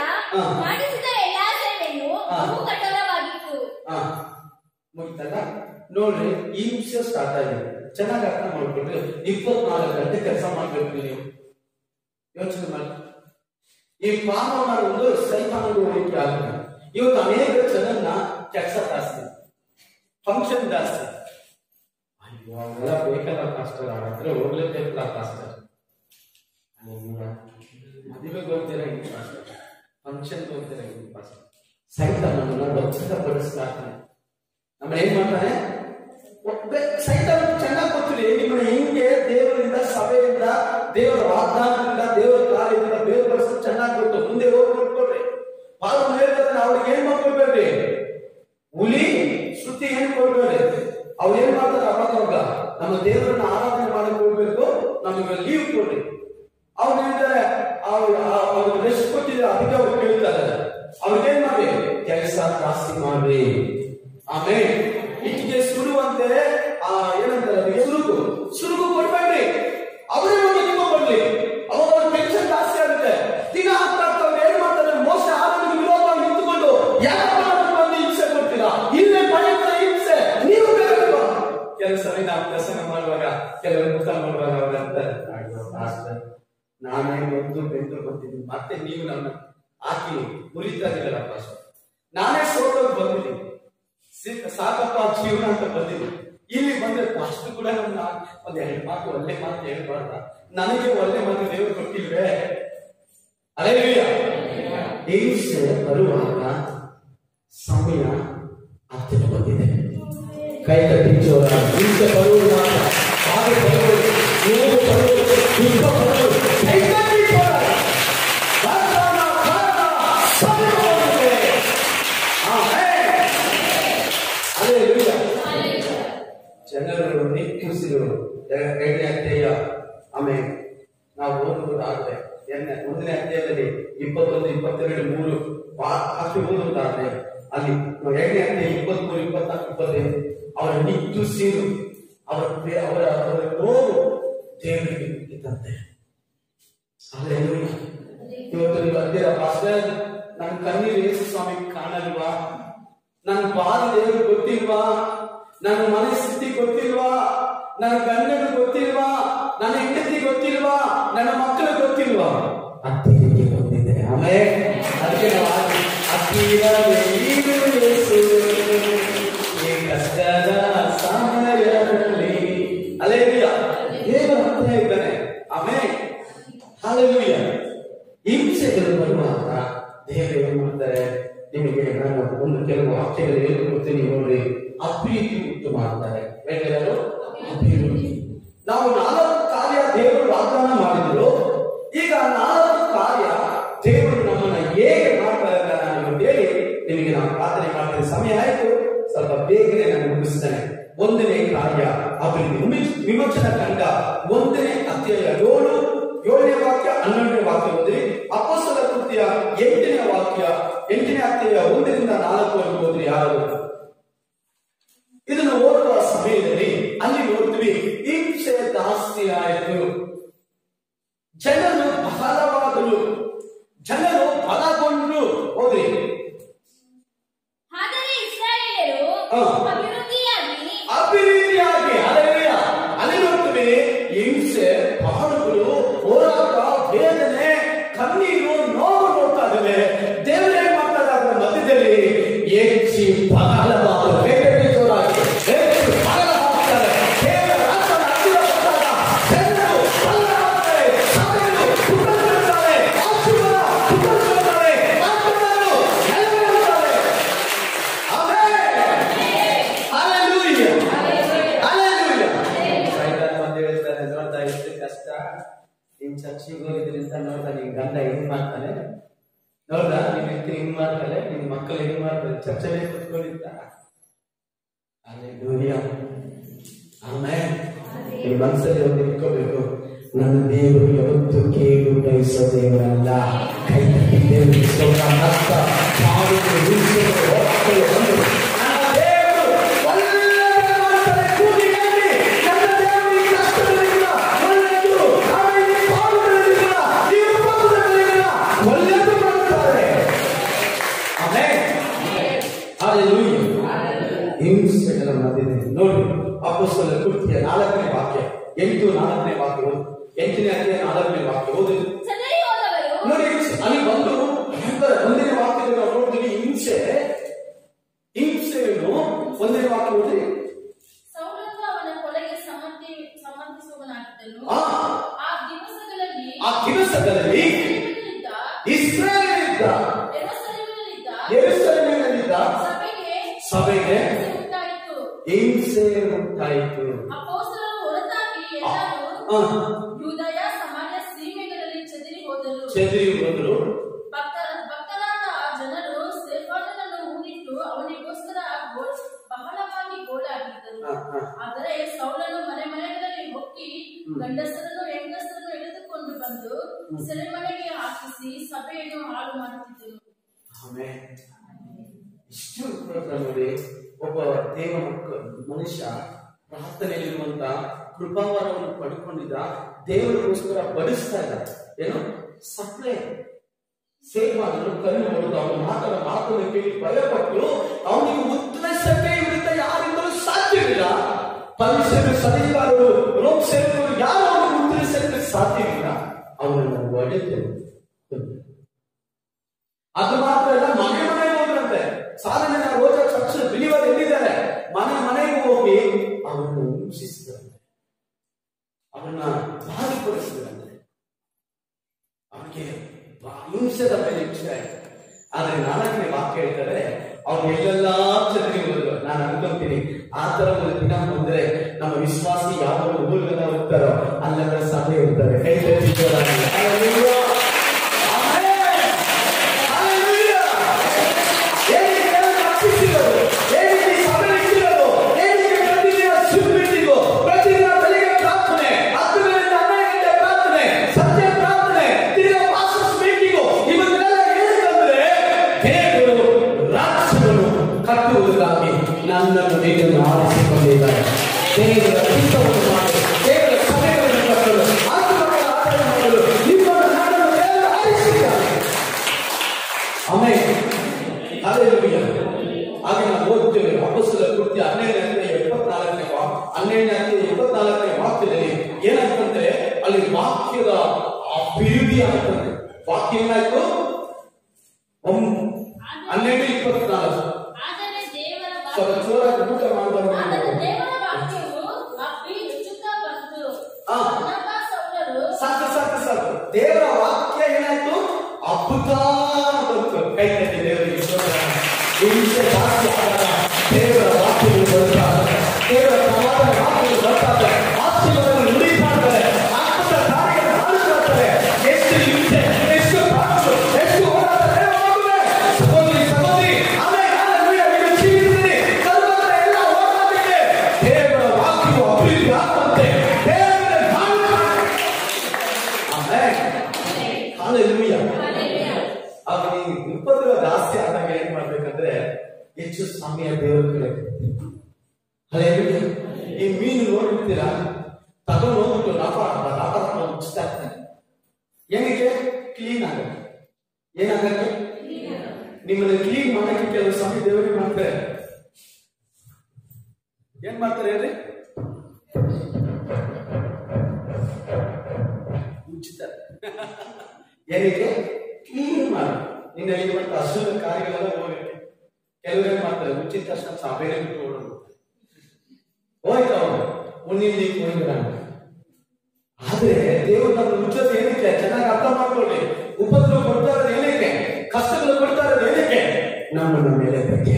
ಮಾಡಿಸಿದ ಎಲ್ಲಾ ಸೇವೆಯು ಬಹು ಕಠೋರವಾಗಿತ್ತು. ಮುಗಿತಲ್ಲ ನೋಡ್ರಿ, ಈ ವಿಷಯ ಸ್ಟಾರ್ಟ್ ಆಗಿದೆ. ಚೆನ್ನಾಗಿ ಅರ್ಥ ಮಾಡ್ಕೊಂಡ್ರೆ 24 ಗಂಟೆ ಕೆಲಸ ಮಾಡ್ಬೇಕು. ನೀವು ಯೋಚನೆ ಮಾಡಿ, ಈ ಪಾಪವನ್ನು ಒಂದು ಸೈತಾನದ ಹೋಲಿಕೆ ಆಗುತ್ತೆ. ಇವತ್ತು ಅನೇಕ ಜನನ್ನ ಕೆಲಸ ಜಾಸ್ತಿ, ಫಂಕ್ಷನ್ ಜಾಸ್ತಿ, ಅಯ್ಯೋ ಅವೆಲ್ಲ ಬೇಕಲ್ಲ ಪಾಸ್ಟರ್, ಹತ್ರ ಹೋಗ್ಲೇಬೇಕಲ್ಲ ಪಾಸ್ಟರ್, ಮದುವೆಗೆ ಹೋಗ್ತೀರ ಹಿಂಗೆ ಪಾಸ್ಟರ್, ಫಂಕ್ಷನ್ಗೆ ಹೋಗ್ತೀರ ಹಿಂಗೆ ಪಾಸ್ಟರ್. ಸೈತಾನನ್ನ ಒತ್ತಡಪಡಿಸ್ತಾನೆ. ನಮ್ಮ ಏನ್ ಮಾಡ್ತಾನೆ? ಸೈತಾನ ಚೆನ್ನಾಗಿ ಗೊತ್ತಿದೆ ನಿಮ್ಮನ್ನ ಹೆಂಗೆ ದೇವರಿಂದ, ಸಭೆಯಿಂದ, ದೇವರ ವಾಗ್ದಾನದಿಂದ, ದೇವರ ಕಾರ್ಯದಿಂದ ಬೇರ್ಪಡಿಸೋದು ಚೆನ್ನಾಗಿ ಗೊತ್ತು. ಮುಂದೆ ಹೋಗಿ ನೋಡ್ಕೊಳ್ರಿ. ಪಾಲು ಹೇಳ್ತಾರೆ ಅವ್ರಿಗೆ ಏನ್ ಮಾಡ್ಕೊಳ್ಬೇಡ್ರಿ, ಹುಲಿ ಶ್ರುತಿ ಏನ್ ಕೊಡ್ಬೇಡ್ರಿ. ಅವ್ರು ಏನ್ ಮಾಡ್ತಾರೆ? ಅವಾಗ ನಮ್ಮ ದೇವರನ್ನ ಆರಾಧನೆ ಮಾಡಕ್ ಹೋಗ್ಬೇಕು, ನಮಗೆ ಲೀವ್ ಕೊಡ್ರಿ. ಅವ್ರು ಹೇಳ್ತಾರೆ, ಅವ್ರು ರೆಸ್ಟ್ ಕೊಟ್ಟಿದ್ರೆ ಅದಕ್ಕೆ ಅವ್ರು ಕೇಳ್ತಾರೆ, ಅವ್ರಿಗೇನ್ ಮಾಡಿ ಕೆಲಸ ಜಾಸ್ತಿ ಮಾಡ್ರಿ. ಆಮೇಲೆ ಇಟ್ಟಿಗೆ ಸುಡುವಂತೆ ಏನಂತಾರೆ, ಸುರುಗು ಕೊಡ್ಬೇಡ್ರಿ. ಅವರೇ ಒಂದು ನಿಮ್ಮ ಕೊಡ್ಲಿ, ಅವಾಗ ಟೆನ್ಷನ್ ಜಾಸ್ತಿ ಆಗುತ್ತೆ. ದಿನ ಆಗ್ತಾ ಅವ್ರು ಏನ್ ಮಾಡ್ತಾರೆ? ಮೋಸ ಆರೋಗ್ಯ ವಿರೋಧವಾಗಿ ನಿಂತುಕೊಂಡು ಯಾಕಪ್ಪ ಬಂದು ಹಿಂಸೆ ಕೊಡ್ತೀರಾ, ಇಲ್ಲೇ ಪಡೆಯುತ್ತ ಹಿಂಸೆ ನೀವು ಕೆಲಸವೇ. ನಾವು ಪ್ರಸಂಗ ಮಾಡುವಾಗ ಕೆಲವರು ಮುಖ ಮಾಡುವಾಗ ಅವ್ರ ಅಂತಾರೆ, ನಾನೇ ಒಂದು ಬೆಂದು ಬಂದಿದ್ದೀನಿ, ಮತ್ತೆ ನೀವು ನನ್ನ ಹಾಕಿ ಮುರಿತಾ ಇದ್ದೀರಪ್ಪ, ನಾನೇ ಸೋತೋಗಿ ಬಂದಿದ್ದೀನಿ, ಸಾಕಪ್ಪ ಜೀವನ ಅಂತ ಬಂದಿದ್ದೀನಿ. ಇಲ್ಲಿ ಬಂದ್ರೆ ಅಷ್ಟು ಕೂಡ ನನ್ನ ಒಂದ್ 2 ಮಾತು ಒಳ್ಳೆ ಮಾತು ಹೇಳ್ಬಾರ್ದ? ನನಗೆ ಒಳ್ಳೆ ಮಾತು ದೇವರು ಕೊಟ್ಟಿಲ್ವೇ? ಅಲ್ಲೇಲೂಯಾ. ಹಿಂಸೆ ಬರುವಾಗ ಸಮಯ ಹತ್ತಿರ ಬಂದಿದೆ. ಕೈ ತಟ್ಟಿ ಜೋರ. ಹಿಂಸೆ ಬರುವುದು ಮಾತ್ರ, ಹಾಗೆ ಬರುವುದು, ನೀವು ಬರುವುದು, ಯುದ್ಧ ಬರುವುದು, ಕೈ ತಟ್ಟಿ ಜೋರ. ಜನರು ನಿಟ್ಟುಸಿರು 2ನೇ ಅಧ್ಯಾಯ. ಆಮೇಲೆ ನಾವು ಓದುವುದಾದ್ರೆ 1ನೇ ಅಧ್ಯಾಯದಲ್ಲಿ 21, 22, 3 ಅಷ್ಟು ಓದುವುದಾದ್ರೆ ಅಲ್ಲಿ 2ನೇ ಅಧ್ಯಾಯ 23, 24, 25 ಅವರ ನಿಟ್ಟುಸಿರು, ಅವರ ನೋವು ಇವತ್ತು ನೀವು ಅಂತೀರಾ ಪಾಸ್ಟರ್, ನನ್ನ ಕಣ್ಣೀರು ಯೇಸು ಸ್ವಾಮಿ ಕಾಣಲ್ವಾ, ನನ್ನ ಬಾಧೆ ದೇವರು ಗೊತ್ತಿಲ್ವಾ, ನನ್ನ ಮನೆ ಸ್ಥಿತಿ ಗೊತ್ತಿಲ್ವಾ, ನನ್ನ ಗಂಡನ ಗೊತ್ತಿಲ್ವಾ, ನನ್ನ ಹೆಂಡತಿ ಗೊತ್ತಿಲ್ವಾ, ನನ್ನ ಮಕ್ಕಳು ಗೊತ್ತಿಲ್ವಾ? ಅತ್ತಿಗೆ ಗೊತ್ತಿದೆ. ಆಮೇಲೆ ಅದಕ್ಕೆ ನಾವು ಕಷ್ಟದ ಸಮಯದಲ್ಲಿ ಹಲ್ಲೆಲೂಯಾ ದೇವರ ಹತ್ರ ಇದ್ದಾನೆ. ಆಮೇಲೆ ಹಲ್ಲೆಲೂಯಾ ಹಿಂಸೆಗಳು ಬರುವಾಗ ದೇವರು ಏನ್ ಮಾಡ್ತಾರೆ, ನಿಮಗೆ ನಾನು ಒಂದು ಕೆಲವು ವಾಕ್ಯಗಳು ಹೇಳ್ಕೊಡ್ತೀನಿ ನೋಡ್ರಿ. ಅಪ್ರೀತಿ ಉಂಟು ಮಾಡ್ತಾರೆ. ಅಭಿವೃದ್ಧಿ. ನಾವು 4 ಕಾರ್ಯ ದೇವರು ವಾಗ್ದಾನ ಮಾಡಿದ್ರು. ಈಗ 4 ಕಾರ್ಯ ದೇವರು ನಮ್ಮನ್ನ ಹೇಗೆ ಮಾಡ್ತಾ ಇದ್ದಾರೆ ಅಂತೇಳಿ ನಿಮಗೆ ನಾವು ಪ್ರಾರ್ಥನೆ ಮಾಡ್ತೇವೆ. ಸಮಯ ಆಯ್ತು, ಸ್ವಲ್ಪ ಬೇಗನೆ ನಾನು ಮುಗಿಸ್ತೇನೆ. 1ನೇ ಕಾರ್ಯ ಅಭಿವೃದ್ಧಿ. ವಿಮೋಚನಾ ಕಂಡ 1ನೇ ಅಧ್ಯಾಯ 7ನೇ ವಾಕ್ಯ 11ನೇ ವಾಕ್ಯ ಓದ್ರಿ. ಅಪೊಸ್ತಲರ ಕೃತ್ಯ 8ನೇ ವಾಕ್ಯ 8ನೇ ಅಧ್ಯಾಯ 1ರಿಂದ 4 ಓದ್ರಿ. ಯಾರು ಇದನ್ನು ಓದುವ ಸಮಯದಲ್ಲಿ ಅಲ್ಲಿ ನೋಡ್ತೀವಿ, ಹಿಂಸೆ ಜಾಸ್ತಿ ಆಯಿತು, ಜನರು ಬಹಳವಾದರು, ಜನರು ಬಲಗೊಂಡು. ಹೋದ್ರಿ. ಆದರೆ ಇಸ್ರಾಯೇಲ್ಯರು ಅಭಿವೃದ್ಧಿಯಾಗಿ ಅಲ್ಲಿ ನೋಡ್ತೀವಿ, ಹಿಂಸೆ, ಬಹಳಗಳು, ಹೋರಾಟ, ವೇದನೆ, ಕಣ್ಣೀರು, ನೋವು ನೋಡ್ತಾ ಇದ್ದೇವೆ. ದೇವರೇನ್ ಮಾಡ್ತಾರೆ ಅದರ ಮಧ್ಯದಲ್ಲಿ ಹೆಚ್ಚಿ ಬಹಳವಾದ ಚರ್ಚಿಗೆ ಹೋಗಿದ್ರಿಂದ ನೋಡ್ತಾ ನಿನ್ ಗಂಡ ಹೆಂಗ್ ಮಾಡ್ತಾನೆ, ನೋಡ್ದ ನಿನ್ ಹೆಂಡತಿ ಹೆಂಗ್ ಮಾಡ್ತಾಳೆ, ನಿನ್ ಮಕ್ಕಳು ಹೆಂಗ್ ಮಾಡ್ತಾರೆ, ಚರ್ಚೆಗೆ ಕೂತ್ಕೊಂಡಿದ್ದ. ಆಮೇಲೆ ನಿಮ್ ಮನಸ್ಸಲ್ಲಿ ಒಂದು ಇಟ್ಕೋಬೇಕು, ನನ್ನ ದೇವರು ಯಾವತ್ತು ಕೇಳು ಬಯಸೋ ದೇವರಲ್ಲ. ಕೈ ತಟ್ಟಿ ದೇವರಿಗೆ ಹಿಂಸೆಗಳ ಮಧ್ಯದಲ್ಲಿ ನೋಡಿ. ಅಪೊಸ್ತಲರ ಕೃತ್ಯ 4ನೇ ವಾಕ್ಯ 8-4ನೇ ವಾಕ್ಯ 8ನೇ ಅಧ್ಯಾಯ 4ನೇ ವಾಕ್ಯ ಓದಿ ನೋಡಿ. ಅಲ್ಲಿ ಬಂದು 1ನೇ ವಾಕ್ಯದಲ್ಲಿ ನಾವು ನೋಡ್ತೀವಿ ಹಿಂಸೆಯನ್ನು 1ನೇ ವಾಕ್ಯ ಓದಿ. ಆ ದಿವಸಗಳಲ್ಲಿ ಇಸ್ರಾಯೇಲ್ ಯೆರೂಸಲೇಮಿನಲ್ಲಿದ್ದ ಸಭೆಗೆ ಹಿಂಸೆ ಉಂಟಾಯಿತು. ಯೂದಾಯ ಸಮಾಜ ಸೀಮೆಗಳಲ್ಲಿ ಚೆದರಿ ಹೋದರು. ಭಕ್ತರಾದ ಜನರು ಸ್ತೆಫನನನ್ನು ಹೂಣಿಟ್ಟು ಅವನಿಗೋಸ್ಕರ ಬಹಳವಾಗಿ ಗೋಳಾಡಿದ್ದರು. ಆದರೆ ಸೌಲನು ಮನೆಗಳಲ್ಲಿ ಹೊಕ್ಕಿ ಗಂಡಸರನ್ನು ಹೆಂಗಸರನ್ನು ಎಳೆದುಕೊಂಡು ಬಂದು ಸೆರೆಮನೆಗೆ ಹಾಕಿಸಿ ಸಭೆಯನ್ನು ಹಾಳು ಮಾಡುತ್ತಿದ್ದರು. ಇಷ್ಟು ನೋಡಿ, ಒಬ್ಬ ದೇವ ಮನುಷ್ಯ ಪ್ರಾರ್ಥನೆಯಲ್ಲಿರುವಂತ ಕೃಪಾವರವನ್ನು ಪಡ್ಕೊಂಡಿದ್ದ, ದೇವರಿಗೋಸ್ಕರ ಬಡಿಸ್ತಾ ಇದ್ದ. ಏನು ಸಪ್ಲೈ ಸೇವಾದರು ಕಣ್ಣು ಹೊಡೆದು ಅವನು ಮಾತನ್ನು ಕೇಳಿ ಭಯಪಟ್ಟು ಅವನಿಗೆ ಉತ್ತರಿಸಕ್ಕೆ ವಿರುದ್ಧ ಯಾರಿಂದಲೂ ಸಾಧ್ಯವಿಲ್ಲ. ಪರೀಕ್ಷೆಗಳು ಸರಿಗಾರರು ರೋಗ ಸೇವಕರು ಯಾರು ಅವನಿಗೆ ಉತ್ತರಿಸಕ್ಕೆ ಸಾಧ್ಯವಿಲ್ಲ. ಅವನನ್ನು ಒಡೆದು ಅದು ಮಾತ್ರ ಅಲ್ಲ, ಮನೆ ಹೋದ್ರಂತೆ. ಸಾಧಾರಣ ರೋಜ ಚರ್ಚ್ ಬಿಲಿವರ್ ಎಲ್ಲಿದ್ದಾರೆ, ಮನೆಗೆ ಹೋಗಿ ಅವರನ್ನು ಹಿಂಸಿಸಿದಂತೆ, ಅವನ್ನ ಬಾಧಿಪಡಿಸಿದಂತೆ. ಅವನಿಗೆ ಹಿಂಸೆದ ಮೇಲೆ ಇಚ್ಛೆ ಆಯ್ತು. ಆದ್ರೆ 4ನೇ ವಾಕ್ಯ ಹೇಳ್ತಾರೆ, ಅವ್ರು ಎಲ್ಲೆಲ್ಲಾ ಚದರಿ ಹೋದ್ರು. ನಾನು ಅನ್ಕೊಂತೀನಿ, ಆ ತರ ಒಂದು ದಿನ ಬಂದ್ರೆ ನಮ್ಮ ವಿಶ್ವಾಸಿ ಯಾವ ಊರಿಗೆಲ್ಲ ಹೋಗ್ತಾರೋ ಅಲ್ಲೆಲ್ಲ ಸಭೆ ಇರ್ತಾರೆ. ಕೈ ನನ್ನನ್ನು ನೀರನ್ನು ಆರಿಸಿಕೊಂಡಿದ್ದಾರೆ. ದೇವರ ಚಿತ್ತವನ್ನು ಮಾಡಿ, ದೇವರ ಸಭೆಗಳನ್ನು ಕಟ್ಟಲು, ಆತ್ಮಗಳ ಆಧಾರ ಮಾಡಲು, ನಿಮ್ಮನ್ನು ವೃದ್ಧಿ ಆಗ್ತದೆ. ವಾಕ್ಯ ಏನಾಯ್ತು? 12:24. ಆದರೆ ದೇವರ ಸ್ವಲ್ಪ ಜೋರಾಗಿ ಊಟ ಮಾಡಿದವರು ದೇವರ ವಾಕ್ಯವು ಹಬ್ಬಿ ಹೆಚ್ಚುತ್ತಾ ಬಂತು. ಸಾಕು. ದೇವರ ವಾಕ್ಯ ಏನಾಯ್ತು? ಅದ್ಭುತ ಬಂತು. ಕೈ ತಟ್ಟಿ ದೇವರಿಗೆ ಜಾಸ್ತಿ ಆದಾಗ ದೇವರ ವಾಕ್ಯಗಳು ಬರ್ತಾರೆ, ದೇವರ ಸಮಾಧಾನ ವಾಕ್ಯಗಳು ಬರ್ತಾರೆ, ಆಶೀರ್ವಾದಗಳು ನುಡಿತಾ ಇರ್ತಾರೆ, ಅದ್ಭುತ ಕಾರ್ಯಗಳು ಮಾಡುತ್ತಾರೆ. ಎಷ್ಟು ಹಿಂಸೆ, ಎಷ್ಟು ಪಾಪಗಳು, ಎಷ್ಟು ಹೋರಾಟ ಸಹೋದರಿ ಜೀವಿತದಲ್ಲಿ ಸರ್ವತ್ರ ಎಲ್ಲ ಹೋರಾಟಕ್ಕೆ ದೇವರ ವಾಕ್ಯವು ಅಭಿವೃದ್ಧಿ ಆಗುವಂತೆ ದೇವರ ಆಗ ನೀವು ಉಪದ್ರವ ಜಾಸ್ತಿ ಆದಾಗ ಏನ್ ಮಾಡ್ಬೇಕಂದ್ರೆ ಹೆಚ್ಚು ಸಮಯ ದೇವರ ಕಡೆ. ಈ ಮೀನು ನೋಡಿರ್ತೀರಾ, ತಗೊಂಡು ಹೋಗ್ಬಿಟ್ಟು ವ್ಯಾಪಾರ ಮುಚ್ತಾ ಇರ್ತಾನೆ. ಏನಕ್ಕೆ? ಕ್ಲೀನ್ ಆಗಕ್ಕೆ. ಏನಾಗಕ್ಕೆ? ನಿಮ್ಮನ್ನ ಕ್ಲೀನ್ ಮಾಡಕ್ಕೆ ಕೆಲವು ಸಮಯ ದೇವರಿಗೆ ಮಾಡ್ತಾರೆ. ಏನ್ ಮಾಡ್ತಾರೆ ಹೇಳ್ರಿ? ಮುಚ್ಚುತ್ತಾರೆ. ಏನಕ್ಕೆ? ಕ್ಲೀನ್ ಮಾಡಿ ನಿನ್ನಲ್ಲಿ ಇವತ್ತು ಅಶುದ್ಧ ಕಾರ್ಯಗಳೆಲ್ಲ ಹೋಗಕ್ಕೆ. ಕೆಲವರು ಏನ್ ಮಾಡ್ತಾರೆ? ಮುಚ್ಚಿದ ತಕ್ಷಣ ಸಭೆನೇ ಬಿಟ್ಟು ಓಡೋದು. ಹೋಯ್ತು ಅವರು ಉಣ್ಣಿಂದ ಹೋಗಿರ. ಆದ್ರೆ ದೇವರು ನಮ್ಮ ಮುಚ್ಚೋದು ಏನಕ್ಕೆ? ಚೆನ್ನಾಗಿ ಅರ್ಥ ಮಾಡ್ಕೊಳ್ಳಿ. ಉಪದ್ರವ ಕೊಡ್ತಾ ಇರೋದು ಏನಕ್ಕೆ? ಕಷ್ಟಗಳು ಕೊಡ್ತಾ ಇರೋದು ಏನಕ್ಕೆ? ನಮ್ಮನ್ನ ಮೇಲೆ ಬಗ್ಗೆ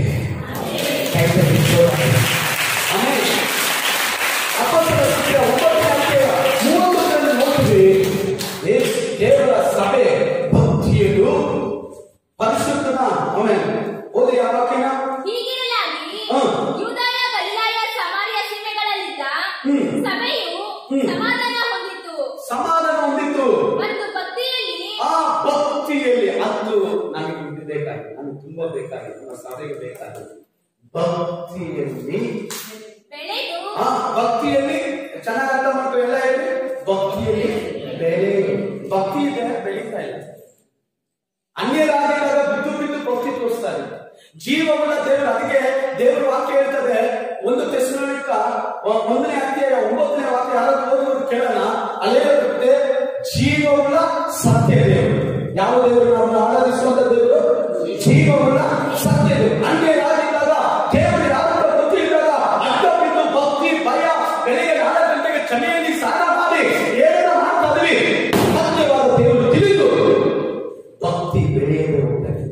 ದೇವರ ಸಭೆ ಭಕ್ತಿಯನ್ನು ಪರಿಶುದ್ಧನ ಆಮೇಲೆ ಓದಿ ಆ ವಾಕ್ಯನ. ಹೀಗಿರಲಾಗಿ ಯೂದಾಯ, ಗಲಿಲಾಯ, ಸಮಾರ್ಯ ಸೀಮೆಗಳಲ್ಲಿದ್ದ ಸಭೆಯು ಸಮಾಧಾನ ಹೊಂದಿತು ಮತ್ತು ಭಕ್ತಿಯಲ್ಲಿ ಅದು ನನಗೆ ಬೇಕಾಗಿ, ನನಗೆ ತುಂಬಾ ಬೇಕಾಗಿ, ನಮ್ಮ ಸಭೆಗೆ ಬೇಕಾಗಿ ಭಕ್ತಿಯಲ್ಲಿ ಚೆನ್ನಾಗಿ ಅರ್ಥ ಮಾಡ್ತೀವಿ. ಎಲ್ಲ ಹೇಳಿ, ಭಕ್ತಿಯಲ್ಲಿ ಭಕ್ತಿ ಇದೆ, ಬೆಳೀತಾ ಇಲ್ಲ. ಅನ್ಯರಾಗಿದ್ದಾಗ ಬಿದ್ದು ಭಕ್ತಿ ತೋರಿಸ್ತಾರೆ. ಜೀವವುಳ್ಳ ದೇವರು. ಅದಕ್ಕೆ ದೇವರ ವಾಕ್ಯ ಹೇಳ್ತದೆ, 1 ಥೆಸಲೋನಿಕ 1ನೇ ಅಧ್ಯಾಯ 9ನೇ ವಾಕ್ಯ ಯಾರಾದ್ರೂ ಓದುವುದು ಕೇಳೋಣ. ಅಲ್ಲೇ ಇರುತ್ತೆ, ಜೀವವುಳ್ಳ ಸತ್ಯ ದೇವರು. ಯಾವ ದೇವರು ನಾವು ಆರಾಧಿಸುವಂತ ದೇವರು? ಜೀವವುಳ್ಳ ಸತ್ಯ ದೇವರು. ಅನ್ಯರಾಗಿದ್ದಾಗ ದೇವರು ಯಾವಾಗ ಗೊತ್ತಿದ್ದಾಗ ಅಡ್ಡ ಬಿದ್ದು ಭಕ್ತಿ ಭಯ ಬೆಳಿಗ್ಗೆ 4 ಗಂಟೆಗೆ ಚನೆಯಲ್ಲಿ ಸ್ನಾನ ಮಾಡಿ ಏನೇನ ಮಾಡ್ತಾ ಇದ್ವಿ. ಸತ್ಯವಾದ ದೇವರು ತಿಳಿದು ಭಕ್ತಿ ಬೆಳೆಯದೆ ಹೋಗ್ತಾರೆ.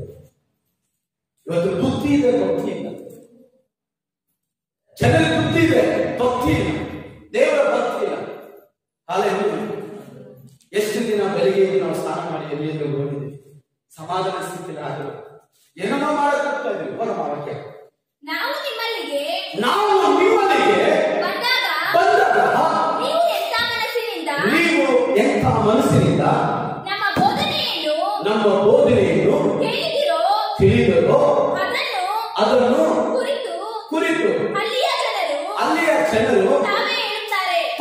ಇವತ್ತು ಬುದ್ಧಿ ಇದೆ, ಭಕ್ತಿ ಇಲ್ಲ. ಜನರಿಗೆ ಬುದ್ಧಿ ಇದೆ, ಭಕ್ತಿ ಇಲ್ಲ. ದೇವರ ಭಕ್ತಿ ಇಲ್ಲ. ಎಷ್ಟು ದಿನ ಬೆಳಿಗ್ಗೆ ನಾವು ಸ್ನಾನ ಮಾಡಿ ಎಲ್ಲಿಂದ ಹೋಗಿದ್ದೀವಿ, ಸಮಾಧಾನ ಸ್ಥಿತಿಯಲ್ಲಿ ಆದರೂ ಏನನ್ನ ಮಾಡಕ್ ಹೋಗ್ತಾ ಇದ್ದೀವಿ. ಹೊರ ವಾಕ್ಯ ನಾವು ನಿಮ್ಮಲ್ಲಿಗೆ ಬಂದಾಗ ನೀವು ಎಂಥ ಮನಸ್ಸಿನಿಂದ ನಮ್ಮ ಬೋಧನೆಯನ್ನು ತಿಳಿದರೋ ಅದನ್ನು ಕುರಿತು ಅಲ್ಲಿಯ ಜನರು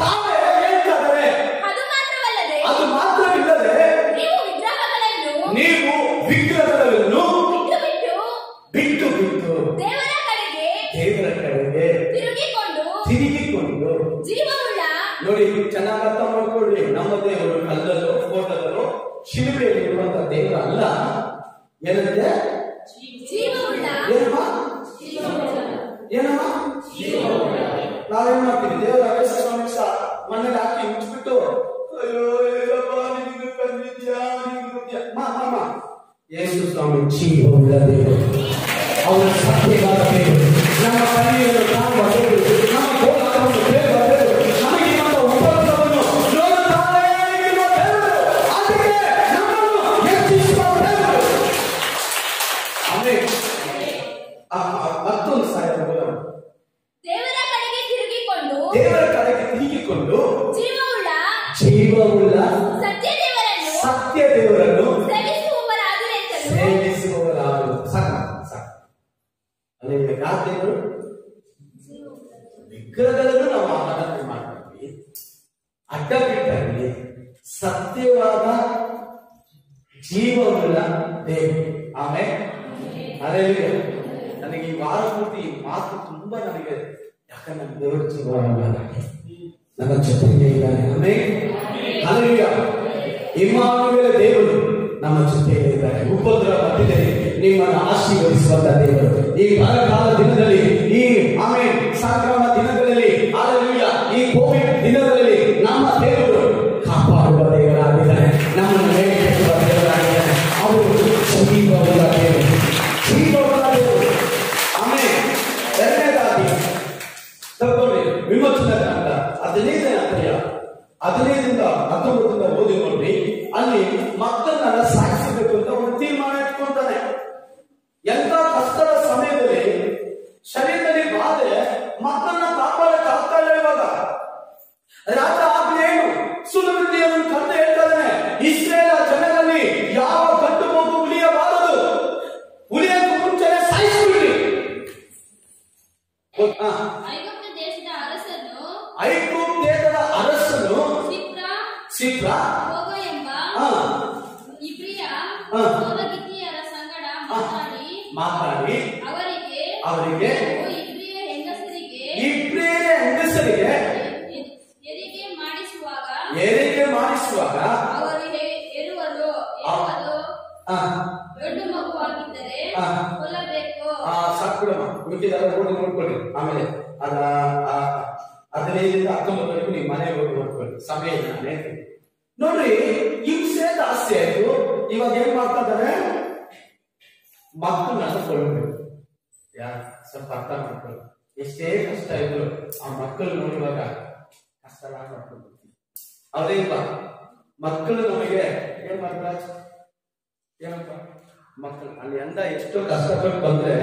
ತಾವೇ ಹೇಳ್ತಾರೆ. ಅದು ಮಾತ್ರವಿಲ್ಲದೆ ನೀವು ವಿಗ್ರಹಗಳನ್ನು ಬಿಟ್ಟು ದೇವರ ಕಡೆಗೆ ತಿರುಗಿಕೊಂಡು ನೋಡಿ, ಚೆನ್ನಾಗಿ ಅರ್ಥ ಮಾಡ್ಕೊಳ್ಳಿ. ನಮ್ಮ ದೇವರು ಕಲ್ಲಲ್ಲೋ ಫೋಟೋದಲ್ಲೋ ಶಿಲುಬೆಯಲ್ಲಿ ಇರುವಂತಹ ದೇವರ ಅಲ್ಲ. ಏನಂತೆ? ಏನಮ್ಮ ನಾವೇನ್ ಮಾಡ್ತೀವಿ? ದೇವರ ಮಣ್ಣಲ್ಲಿ ಹಾಕಿ ಮುಚ್ಚಿಬಿಟ್ಟು ಯೇಸು ಸ್ವಾಮಿ ಜೀವವುಳ್ಳ ದೇವರು, ಅವರ ಸತ್ಯವಾದ ದೇವರು, ನಮ್ಮ ಕಣ್ಣೀರನ್ನು ಕಾಣುವ ದೇವರು, ನಮ್ಮ ಹೋರಾಟವನ್ನು ಕೇಳುವ ದೇವರು, ನಮಗೆ ನಮ್ಮ ಉಪದ್ರವವನ್ನು ನೋಡುತ್ತಾರೆ ಎನ್ನುವ ದೇವರು, ಅದಕ್ಕೆ ನಮ್ಮನ್ನು ಹೆಚ್ಚಿಸುವ ದೇವರು. ಆಮೇಲೆ ಮತ್ತೊಂದು ಸಾಯದ ದೇವರ ಕಡೆಗೆ ತಿರುಗಿಕೊಂಡು ಜೀವವುಳ್ಳ ಸತ್ಯ ದೇವರನ್ನು ಸೇವಿಸುವವರಾಗಲು. ಸಾಕು. ಯಾವ ದೇವರು? ವಿಗ್ರಹಗಳನ್ನು ನಾವು ಆರಾಧನೆ ಮಾಡ್ತೀವಿ, ಅಡ್ಡ ಬಿಟ್ಟಲ್ಲಿ ಸತ್ಯವಾದ ಜೀವವುಳ್ಳ ದೇವರು. ಆಮೇಲೆ ನನಗೆ ಈ ವಾರ ಪೂರ್ತಿ ಈ ಮಾತು ತುಂಬಾ ನನಗೆ, ಯಾಕಂದ್ರೆ ನನ್ನ ದೇವರ ಜೀವನ ನನ್ನ ಜೊತೆಗೆ ಇದ್ದಾನೆ. ಆಮೇಲೆ ಇಮ್ಮಾನುವೇಲ ದೇವರು ನಮ್ಮ ಜೊತೆಯಲ್ಲಿದ್ದಾರೆ. ಉಪದ್ರವ ಮಧ್ಯದಲ್ಲಿ ನಿಮ್ಮನ್ನು ಆಶೀರ್ವದಿಸುವಂತ ದೇವರು ಈ ಬರಗಾಲ ದಿನದಲ್ಲಿ, ಈ ಆಮೇಲೆ ಸಂಕ್ರಮಣ ದಿನಗಳಲ್ಲಿ, ಹಲ್ಲೆಲೂಯಾ, ಈ ಕೋವಿಡ್ ದಿನದಲ್ಲಿ ನಮ್ಮ ದೇವರು ಕಾಪಾಡುವ ದೇವರಾಗಿದ್ದಾನೆ. ನಮ್ಮನ್ನು ಮೇಲೆತ್ತುವ ದೇವರಾಗಿದ್ದಾನೆ. ಅವರು ಜೀವವುಳ್ಳ ದೇವರು, ಜೀವವುಳ್ಳ ದೇವರು. ಆಮೇಲೆ ಎರಡನೇದಾಗಿ ತಗೊಳ್ಳಿ ವಿಮೋಚನಾ ಗ್ರಂಥ 15ನೇ ಅಧ್ಯಾಯ 15ರಿಂದ 19 ಓದಿ ನೋಡ್ರಿ. ಅಲ್ಲಿ ಮಕ್ಕಳನ್ನೆಲ್ಲ ಸಾಯಿಸಬೇಕು ಅಂತ ಒಂದು ತೀರ್ಮಾನ ಇಟ್ಕೊಂತಾನೆ. ಎಂತ ಕಷ್ಟದ ಸಮಯದಲ್ಲಿ ಶರೀರದಲ್ಲಿ ಬಾಧೆ ಮಕ್ಕಳನ್ನ ಕಾಪಾಡಕ್ಕೆ ಆಗ್ತಾ ಇಲ್ಲ. ಇವಾಗ ರಾಜ ಆಗ್ಲೇನು ಸುಲಭತೆಯನ್ನು ಕಂಡು ಹೇಳ್ತಾನೆ, ಇಸ್ರೇಲ್ ಜನರಲ್ಲಿ ಯಾವ ಗಂಡು ಮಗು ಉಳಿಯಬಾರದು, ಉಳಿಯಕ್ಕೆ ಮುಂಚೆನೆ ಸಾಯಿಸ್ಬಿಡ್ರಿ. ಐಗುಪ್ತ ದೇಶದ ಅರಸನು ಸಿಪ್ರ ಮಾತಾಡಿ ಅವರಿಗೆ ಇಬ್ರಿಯ ಹೆಂಗಸರಿಗೆ ಹೆರಿಗೆ ಮಾಡಿಸುವಾಗ ದೊಡ್ಡ ಮಗುವಾಗಿದ್ದರೆ ಕೊಲ್ಲಬೇಕು. ಸಾಕುಡಮ್ಮ ಮಿಕ್ಕಿದೆಲ್ಲ ಓದಿ ನೋಡ್ಕೊಳ್ಳಿ. ಆಮೇಲೆ 15ರಿಂದ 19 ನೀವು ಮನೆಗೆ ಹೋಗಿ ನೋಡ್ಕೊಳ್ಳಿ. ಸಮಯ ನಾನು ಹೇಳ್ತೀನಿ ನೋಡ್ರಿ. ಹಿಂಸೆ ಜಾಸ್ತಿ ಆಯ್ತು. ಇವಾಗ ಏನ್ ಮಾಡ್ತಾ ಇದ್ದಾರೆ, ಮಕ್ಕಳನ್ನ ಕೊಲ್ಲಬೇಕು. ಯಾರು ಸ್ವಲ್ಪ ಅರ್ಥ ಮಾಡ್ಕೊಳ್ಳಿ. ಎಷ್ಟೇ ಕಷ್ಟ ಇದ್ರು ಆ ಮಕ್ಕಳು ನೋಡುವಾಗ ಕಷ್ಟ ಮಾಡ್ಕೊಂಡು ಅವ್ರೇನ್ಪ ಮಕ್ಕಳು ನಮಗೆ ಏನ್ ಮಾಡ್ತಾರೆ, ಏನಪ್ಪ ಮಕ್ಕಳು ಅಲ್ಲಿ ಅಂದ ಎಷ್ಟೋ ಕಷ್ಟಪಟ್ಟು ಬಂದ್ರೆ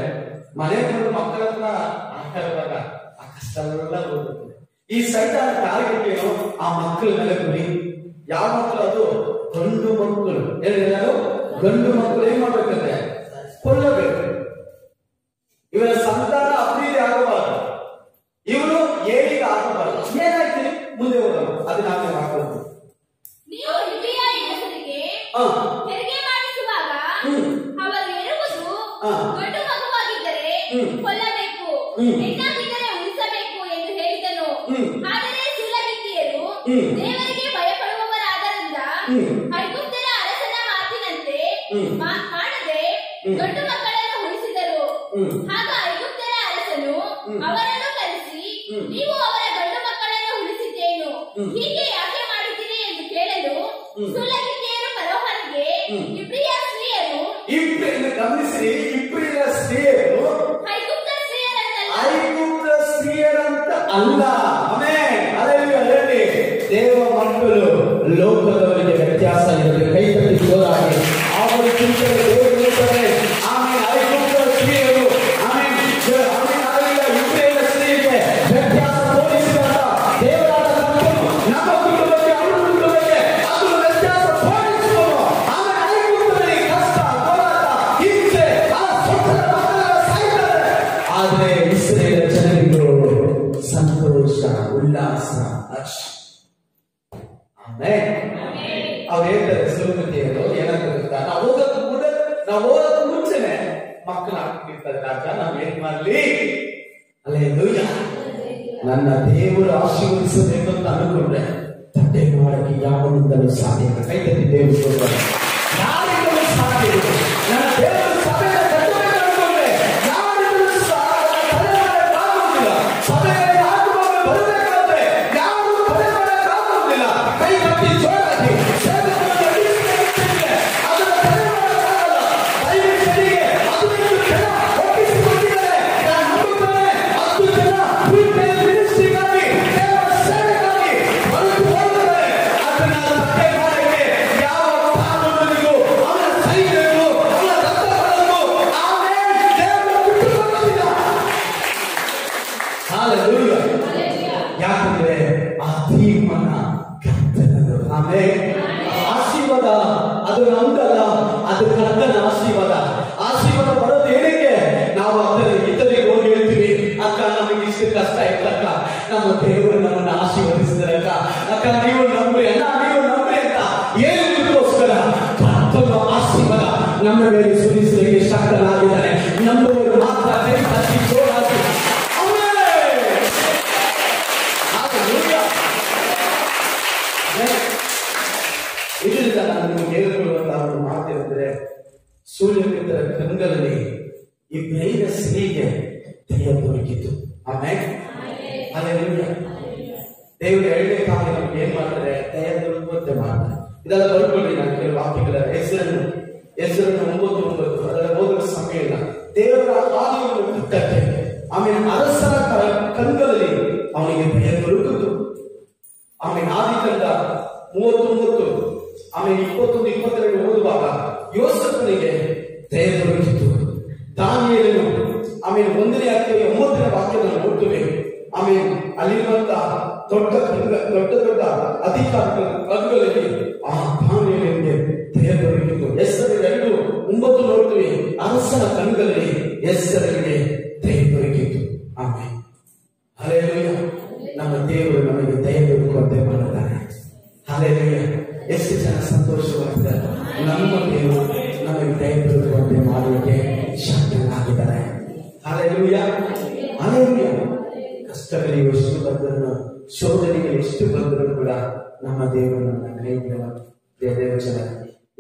ಮನೆ ಬಂದು ಮಕ್ಕಳ ಹತ್ರ ಆಟ ಇರುವಾಗ ಆ ಕಷ್ಟ ಎಲ್ಲ ಹೋಗುತ್ತೆ. ಈ ಸೈತಾನ ಟಾರ್ಗೆಟ್ ಏನು, ಆ ಮಕ್ಕಳ ಮೇಲೆ ಗುರಿ. ಯಾವ ಮಕ್ಕಳು? ಅದು ಗಂಡು ಮಕ್ಕಳು. ಹೇಳಿದ್ರು ಗಂಡು ಮಕ್ಕಳು ಏನ್ ಮಾಡ್ಬೇಕಂದ್ರೆ ಕೊಲ್ಲಬೇಕು. ಇವರ ಸಂತಾನ ಅಭಿವೃದ್ಧಿ ಆಗಬಾರದು, ಇವರು ಏಳಿಗೆ ಆಗಬಾರದು. ಏನಾಯ್ತು ಮುಂದೆ ಹೋಗೋಣ, ಅದನ್ನ ನಾವೇ ಮಾಡ್ಕೊಂಡು ನೀವು ಹಿರಿಯ ಹೆಸರಿಗೆ ಹೆರಿಗೆ ಮಾಡಿಸುವಾಗ ಅವರು ಹೆರುವುದು ಗಂಡು ಮಗುವಾಗಿದ್ದರೆ ಕೊಲ್ಲಬೇಕು, ಹೆಣ್ಣಾಗಿದ್ದರೆ ಉಳಿಸಬೇಕು ಎಂದು ಹೇಳಿದನು. ಆದರೆ ಸುಲಗಿತ್ತಿಯರು ದೇವರಿಗೆ ಭಯಪಡುವವರಾದ್ದರಿಂದ ಐಗುಪ್ತರ ಅರಸನ ಮಾತಿನಂತೆ ಮಾಡದೆ ಗಂಡು ಮಕ್ಕಳನ್ನು ಉಳಿಸಿದರು. ಆಗ ಐಗುಪ್ತರ ಅರಸನು ಅವರನ್ನು ಕರೆಸಿ, ನೀವು ಅವರ ಗಂಡು ಮಕ್ಕಳನ್ನು ಉಳಿಸಿದ್ದೇನು, ಹೀಗೆ ಯಾಕೆ ಮಾಡಿದ್ದೀರಿ ಎಂದು ಕೇಳಲು ಸುಲಗಿತ್ತಿಯರು ಫರೋಹನಿಗೆ, ಇಬ್ರಿಯ ಸ್ತ್ರೀಯರು ಗಮನಿಸಿ, ಇಬ್ರಿಯ ಸ್ತ್ರೀಯರು ಐಗುಪ್ತ ಸ್ತ್ರೀಯರಂತ ಅಲ್ಲ. Amen, hallelujah. ಹೇಳಿ, ದೇವ ಮಕ್ಕಳು ಲೋಕದವರಿಗೆ ವ್ಯತ್ಯಾಸ ಇರುತ್ತೆ. ಕೈ ತಟ್ಟಿ ಜೋರಾಗಿ ಅವರು ಚಿಂತನೆ ದೇವರು ಇರ್ತಾರೆ. ಆಮೇಲೆ ಐಗುಪ್ತ ಸ್ತ್ರೀಯರು, ಆಮೇಲೆ ಇಬ್ರಿಯ ಸ್ತ್ರೀಯರಿಗೆ ವ್ಯತ್ಯಾಸ ತೋರಿಸಿದಾಗ ದೇವರಾದ ಕರ್ತನು ನಮ್ಮ ಕುಟುಂಬಕ್ಕೆ, ಅವರ ಕುಟುಂಬಕ್ಕೆ ಅದು ವ್ಯತ್ಯಾಸ ತೋರಿಸುವುದು. ಆಮೇಲೆ ಐಗುಪ್ತದಲ್ಲಿ ಕಷ್ಟ, ಹೋರಾಟ, ಹಿಂಸೆ, ಆ ಸೊಕ್ಕದ ಮಕ್ಕಳ ಸಾಯ್ತಾರೆ. ಆದ್ರೆ ಇಸ್ರೇಲ್ ಜನರಿಗೂ ಸಂತೋಷ, ಉಲ್ಲಾಸ, ಹರ್ಷ. ಅವ್ರು ಹೇಳ್ತಾರೆ ಸುಲಭತೆಯರು ಏನಂತ ಗೊತ್ತಾ, ನಾವು ಹೋಗಕ್ಕೆ ಮುಂಚೆನೆ ಮಕ್ಕಳು ಆಗ್ತಿರ್ತಾರೆ. ರಾಜ ನಾವ್ ಏನ್ ಮಾಡ್ಲಿ, ಹಲ್ಲೆಲೂಯಾ, ನನ್ನ ದೇವರು ಆಶೀರ್ವದಿಸಬೇಕು ಅಂತ ಅನ್ಕೊಂಡ್ರೆ ತಟ್ಟೆ ಮಾಡಕ್ಕೆ ಯಾವನಿಂದಲೂ ಸಾಧ್ಯ. ಕೈ ತಟ್ಟಿ ದೇವರು ಕೊಡ್ತಾರೆ. ಯಾರಿಗೂ ಸಾಧ್ಯ ಇಲ್ಲ. ನನ್ನ ದೇವರು ಸಭೆಯ ಕಟ್ಟಬೇಕು ಅನ್ಕೊಂಡ್ರೆ ಯಾರಿಗೂ ಸಭೆಯಲ್ಲಿ ಆಗುವಾಗ ಬರಬೇಕಾದ್ರೆ ಯಾರು ತಡೆ ಮಾಡಕ್ಕಾಗುವುದಿಲ್ಲ. ಕೈ ತಟ್ಟಿ ಜೋರಾಗಿ ಅದನ್ನ ತಡೆ ಮಾಡಕ್ಕಾಗಲ್ಲ. ದೈವಜನಿಗೆ 15 ಜನ ಒಪ್ಪಿಸಿಕೊಂಡಿದ್ದಾರೆ. ನಾನು ನಂಬುತ್ತೇನೆ 10 ಜನ ಮಿನಿಸ್ಟ್ರಿಗಾಗಿ, ದೇವರ ಸೇವೆಗಾಗಿ ಹೊರಟು ಹೋಗಿದ್ದಾರೆ. ಅದನ್ನ ತಡೆ ಮಾಡಕ್ಕೆ ಯಾವ ಕಾನೂನಿಗೂ, ಅವರ ಸೈನ್ಯಕ್ಕೂ, ಅವರ ರಕ್ತಗಳನ್ನು ಆಮೇಲೆ ದೇವರ ಕುಟುಂಬಕ್ಕಿಲ್ಲ. ಹಲ್ಲೆಲೂಯಾ. ಯಾಕಂದ್ರೆ ಆ ತೀರ್ಮಾನ ಕರ್ತನದು. ಆಮೇಲೆ ಆಶೀರ್ವಾದ ಅದು ನಮ್ದಲ್ಲ, ಅದು ಕರ್ತನ ಆಶೀರ್ವಾದ. ಆಶೀರ್ವಾದ ಬರೋದು ಏನಕ್ಕೆ, ನಾವು ಇತರಿಗೆ ಹೋಗಿ ಹೇಳ್ತೀವಿ, ಅಕ್ಕ ನಮಗೆ ಇಷ್ಟು ಕಷ್ಟ ಇತ್ತಕ್ಕ, ನಮ್ಮ ದೇವರು ನಮ್ಮನ್ನು ಆಶೀರ್ವದಿಸಿದರೆ ಅಕ್ಕ ನೀವು ನಂಬ್ರಿ, ಅಣ್ಣ ನೀವು ನಂಬ್ರಿ ಅಂತ ಏನಕ್ಕೋಸ್ಕರ ಕರ್ತನ ಆಶೀರ್ವಾದ ನಮ್ಮ ಮೇಲೆ ಸುರಿಸಲಿಕ್ಕೆ ಶಕ್ತನಾಗಿದ್ದಾನೆ. ನಂಬುವರು ಮಾತ್ರ ಕೈ ತಟ್ಟಿ ಜೋರಾಗಿ ಇದರಿಂದ ಸೂರ್ಯಮಿತ್ರ ಕಂಗಳಲ್ಲಿ ಈ ಬೇಗ ಸ್ತ್ರೀಗೆ ದಯ ದೊರಕಿತು. ಆಮೇಲೆ ಅಲ್ಲೆಲ್ಲೂಯಾ. ದೇವರು 2ನೇ ಕಾಲ ನಮ್ಗೆ ಏನ್ ಮಾಡ್ತಾರೆ? ದಯ ದೊರಕುವಂತೆ ಮಾಡ್ತಾರೆ. ಇದೆಲ್ಲ ಬರ್ಕೊಳ್ಳಿ. ನಾನು ಕೆಲವು ವಾಕ್ಯಗಳ ಹೆಸರನ್ನು 9:9 ಅದರ ಓದುವ ಸಮಯ ಇಲ್ಲ. ದೇವರ ಆಲಯವನ್ನು ಕಟ್ಟಕ್ಕೆ, ಆಮೇಲೆ ಅರಸರ ಕಣ್ಗಳಲ್ಲಿ ಅವನಿಗೆ ದಯ ದೊರಕಿತು. ಆಮೇಲೆ ಆದಿಕಾಂಡ 39 ಆಮೇಲೆ 21, 22 ಓದುವಾಗ ಯೋಸೇಫನಿಗೆ ದಯ ದೊರಕಿತು. ದಾನಿಯೇಲನು ಆಮೇಲೆ 1ನೇ ಅಧ್ಯಾಯ 9ನೇ ವಾಕ್ಯವನ್ನು ನೋಡ್ತೇವೆ. ಆಮೇಲೆ ಅಲ್ಲಿರುವಂತಹ ದೊಡ್ಡ ದೊಡ್ಡ ಅಧಿಕಾರಿಗಳ ಕಣ್ಗಳಲ್ಲಿ ಆ ದಾನಿಯೇಲನಿಗೆ ದಯ ದೊರಕಿತು. ಹೆಸರು 2:9 ನೋಡ್ತೀವಿ. ಅರಸನ ಕಣ್ಗಳಲ್ಲಿ ಹೆಸರಿಗೆ ದಯ ದೊರಕಿತು. ಆಮೇಲೆ ಹಲ್ಲೆಲೂಯಾ. ನಮ್ಮ ದೇವರು ನಮಗೆ ದಯ ದೊರಕುವಂತೆ ಮಾಡುತ್ತಾನೆ. ಹಲ್ಲೆಲೂಯಾ. ಎಷ್ಟು ಜನ ಸಂತೋಷವಾಗಿದ್ದಾರೆ? ನಮ್ಮ ದೇವರು ನಮಗೆ ದಯ ದೊರಕುವಂತೆ ಮಾಡುವುದಕ್ಕೆ ಶಕ್ತನಾಗಿದ್ದಾರೆ. ಹಲ್ಲೆಲೂಯಾ. ಹಲ್ಲೆಲೂಯಾ. ಕಷ್ಟಗಳಿಗೆ ಎಷ್ಟು ಬಂದರೂ, ಶೋಧನೆಗಳು ಎಷ್ಟು ಬಂದರೂ ಕೂಡ ನಮ್ಮ ದೇವರು ನಮ್ಮ ಕೈ ದೇವರ ಜನ.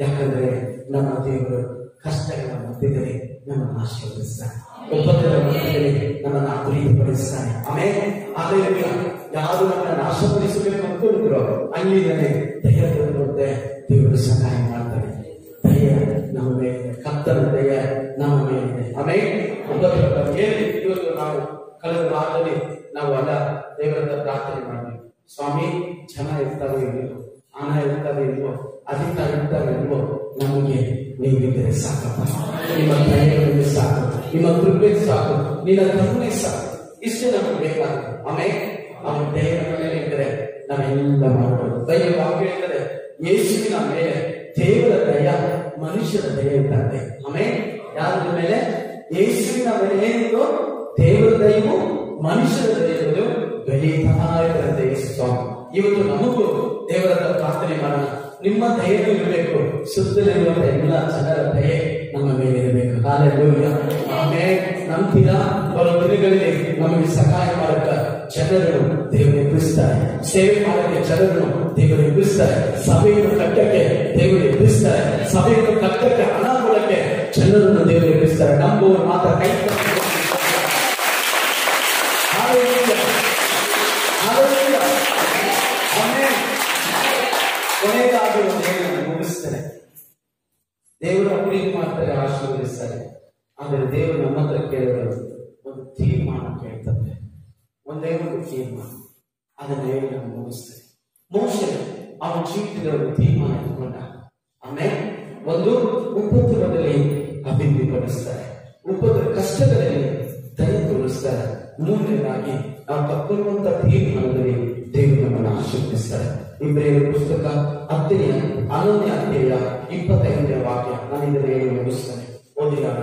ಯಾಕಂದ್ರೆ ನಮ್ಮ ದೇವರು ಕಷ್ಟಗಳ ಮಧ್ಯದಲ್ಲಿ ನಮ್ಮನ್ನು ಆಶೀರ್ವದಿಸ್ತಾನೆ, ಉಪದ್ರವ ಮಧ್ಯದಲ್ಲಿ ನಮ್ಮನ್ನು ಅಭಿವೃದ್ಧಿಪಡಿಸ್ತಾನೆ. ಆಮೇಲೆ ಹಲ್ಲೆಲೂಯಾ. ಯಾರು ನಮ್ಮನ್ನು ನಾಶಪಡಿಸಬೇಕು ಅನ್ಕೊಂಡಿದ್ರು ಅಲ್ಲಿಂದಲೇ ದಯ ದೊರಕುವಂತೆ ದೇವರು ಸಹಾಯ ಮಾಡ್ತಾನೆ. ದಯ ನಮ್ಮ ಮೇಲೆ, ಕರ್ತನ ದಯ ನಮ್ಮ ಮೇಲಿದೆ. ಆಮೇಲೆ ಉಪದ್ರವ ಹೇಳಿ ಇವತ್ತು ನಾವು ಕಳೆದ ವಾರದಲ್ಲಿ ನಾವು ಅಲ್ಲ ದೇವರ ಪ್ರಾರ್ಥನೆ ಮಾಡಿದ್ವಿ. ಸ್ವಾಮಿ, ಜನ ಇರ್ತಾವೆ ಇಲ್ವೋ, ಹಣ ಇರ್ತಾವೆ ಇಲ್ವೋ, ಅಧಿಕಾರ ಇರ್ತಾವೆ ಇಲ್ವೋ, ನಮಗೆ ನೀವಿದ್ದರೆ ಸಾಕಪ್ಪ. ನಿಮ್ಮ ದಯೆಗಳಿಗೆ ಸಾಕು, ನಿಮ್ಮ ಕೃಪೆ ಸಾಕು, ನಿನ್ನ ಕರುಣೆ ಸಾಕು. ಇಷ್ಟೇ ನಮಗೆ ಬೇಕಾಗುತ್ತೆ. ಆಮೇಲೆ ಅವನ ದಯ ನಮ್ಮ ಮೇಲೆ ಇದ್ದರೆ ನಾವೆಲ್ಲ ಮಾಡಬಹುದು. ದಯ ವಾಕ್ಯ ಹೇಳ್ತಾರೆ, ಯೇಸುವಿನ ಮೇಲೆ ದೇವರ ದಯ ಮನುಷ್ಯರ ದಯ ಇರ್ತದೆ. ಆಮೇಲೆ ಯಾರ ಮೇಲೆ? ಯೇಸುವಿನ ಮೇಲೆ ಏನಿತ್ತು? ದೇವರ ದಯವು ಮನುಷ್ಯರ ದಯಗಳು ಬೆಳೀತಾ ಇರುತ್ತೆ. ಯೇಸು ಸ್ವಾಮಿ ಇವತ್ತು ನಮಗೂ ದೇವರ ಪ್ರಾರ್ಥನೆ ಮಾಡೋಣ. ನಿಮ್ಮ ದಯೆಯೂ ಇರಬೇಕು, ಸುತ್ತಲಿರುವಂತ ಎಲ್ಲ ಜನರ ದಯೆ ನಮ್ಮ ಮೇಲೆ ಇರಬೇಕು. ಹಲ್ಲೆಲೂಯಾ. ಆಮೇಲೆ ನಂತರ ಬರೋ ದಿನಗಳಲ್ಲಿ ನಮಗೆ ಸಹಾಯ ಮಾಡಕ ಜನರು ದೇವರು ಎಬ್ಬಿಸ್ತಾರೆ, ಸೇವೆ ಮಾಡಕ್ಕೆ ಜನರು ದೇವರು ಎಬ್ಬಿಸ್ತಾರೆ, ಸಭೆಯನ್ನು ಕಟ್ಟಕ್ಕೆ ದೇವರು ಎಬ್ಬಿಸ್ತಾರೆ, ಸಭೆಯನ್ನು ಕಟ್ಟಕ್ಕೆ ಹಣ ಕೊಡಕ್ಕೆ ಜನರನ್ನು ದೇವರು ಎಬ್ಬಿಸ್ತಾರೆ. ನಂಬುವರು ಮಾತ್ರ ಕೈ ಕೊನೆಯದಾಗಿ ಮುಗಿಸ್ತಾರೆ. ದೇವರು ಅಭಿವೃದ್ಧಿ ಮಾಡ್ತಾರೆ, ಆಶೀರ್ವದಿಸ್ತಾರೆ. ಆದರೆ ದೇವರು ನಮ್ಮ ಹತ್ರ ಕೇಳಿದ್ರು ಒಂದು ತೀರ್ಮಾನ ಕೇಳ್ತಾರೆ. ಒಂದೇ ಒಂದು ತೀರ್ಮಾನ, ಅದನ್ನ ಹೇಳಿ ನಾವು ಮುಗಿಸ್ತಾರೆ. ಮೋಶೆ ಅವನ ಜೀವಿತದ ಒಂದು ತೀರ್ಮಾನ ಇಟ್ಕೊಂಡ. ಆಮೇಲೆ ಒಂದು ಉಪದ್ರವದಲ್ಲಿ ಅಭಿವೃದ್ಧಿ ಪಡಿಸ್ತಾರೆ, ಉಪದ್ರ ಕಷ್ಟಗಳಲ್ಲಿ ದಯ ತೋರಿಸ್ತಾರೆ. ಮೂರನೇದಾಗಿ ನಾವು ತಕ್ಕೊಳ್ಳುವಂತ ತೀರ್ಮಾನದಲ್ಲಿ ದೇವರು ನಮ್ಮನ್ನು ಆಶೀರ್ವದಿಸ್ತಾರೆ. ಇಬ್ರಿಯರ ಪುಸ್ತಕ 10ನೇ ಅಧ್ಯಾಯ 25ನೇ ವಾಕ್ಯ. ನಾನು ಇದನ್ನು ಹೇಳಿ ಮುಗಿಸ್ತೇನೆ. ಓದಿದಾಗ